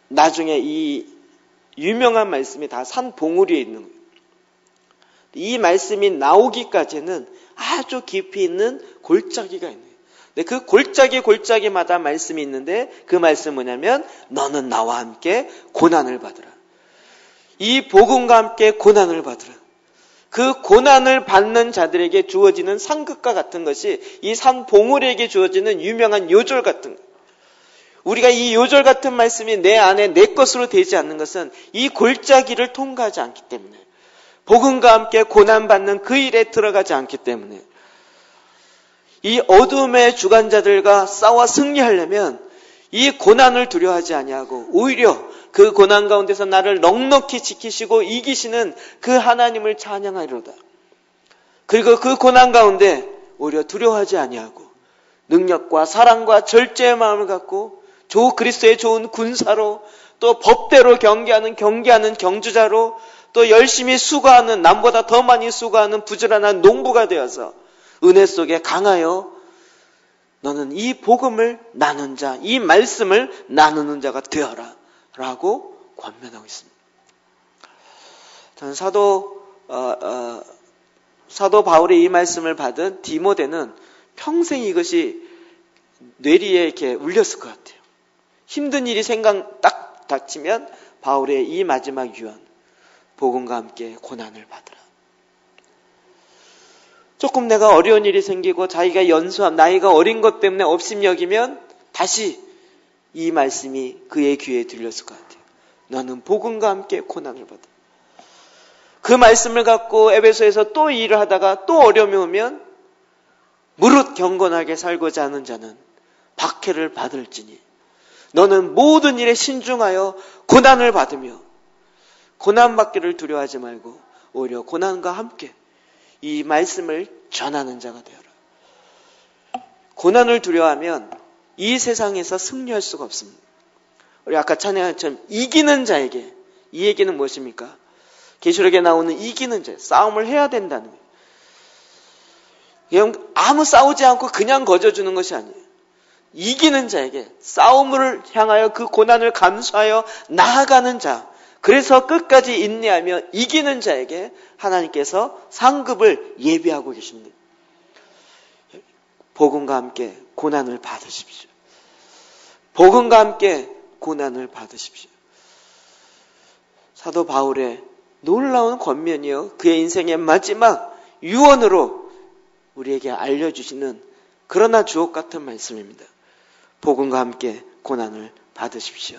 S1: 나중에 이 유명한 말씀이 다 산 봉우리에 있는 거예요. 이 말씀이 나오기까지는 아주 깊이 있는 골짜기가 있네요. 근데 그 골짜기마다 말씀이 있는데 그 말씀은 뭐냐면 너는 나와 함께 고난을 받으라. 이 복음과 함께 고난을 받으라. 그 고난을 받는 자들에게 주어지는 상급과 같은 것이 이 산 봉우리에게 주어지는 유명한 요절 같은 것. 우리가 이 요절 같은 말씀이 내 안에 내 것으로 되지 않는 것은 이 골짜기를 통과하지 않기 때문에, 복음과 함께 고난받는 그 일에 들어가지 않기 때문에, 이 어둠의 주관자들과 싸워 승리하려면 이 고난을 두려워하지 아니하고 오히려 그 고난 가운데서 나를 넉넉히 지키시고 이기시는 그 하나님을 찬양하리로다. 그리고 그 고난 가운데 오히려 두려워하지 아니하고 능력과 사랑과 절제의 마음을 갖고 그리스도의 좋은 군사로, 또 법대로 경계하는 경주자로, 또 열심히 수고하는, 남보다 더 많이 수고하는 부지런한 농부가 되어서 은혜 속에 강하여 너는 이 복음을 나눈 자, 이 말씀을 나누는 자가 되어라 라고 권면하고 있습니다. 저는 사도 바울의 이 말씀을 받은 디모데는 평생 이것이 뇌리에 이렇게 울렸을 것 같아요. 힘든 일이 딱 닥치면 바울의 이 마지막 유언, 복음과 함께 고난을 받으라. 조금 내가 어려운 일이 생기고 자기가 나이가 어린 것 때문에 업심여기면 다시 이 말씀이 그의 귀에 들렸을 것 같아요. 너는 복음과 함께 고난을 받아. 그 말씀을 갖고 에베소에서 또 일을 하다가 또 어려움이 오면 무릇 경건하게 살고자 하는 자는 박해를 받을지니 너는 모든 일에 신중하여 고난을 받으며 고난받기를 두려워하지 말고 오히려 고난과 함께 이 말씀을 전하는 자가 되어라. 고난을 두려워하면 이 세상에서 승리할 수가 없습니다. 우리 아까 찬양처럼 이기는 자에게, 이 얘기는 무엇입니까? 계시록에 나오는 이기는 자, 싸움을 해야 된다는 거예요. 아무 싸우지 않고 그냥 거저주는 것이 아니에요. 이기는 자에게, 싸움을 향하여 그 고난을 감수하여 나아가는 자, 그래서 끝까지 인내하며 이기는 자에게 하나님께서 상급을 예비하고 계십니다. 복음과 함께 고난을 받으십시오. 복음과 함께 고난을 받으십시오. 사도 바울의 놀라운 권면이요, 그의 인생의 마지막 유언으로 우리에게 알려주시는 그러나 주옥 같은 말씀입니다. 복음과 함께 고난을 받으십시오.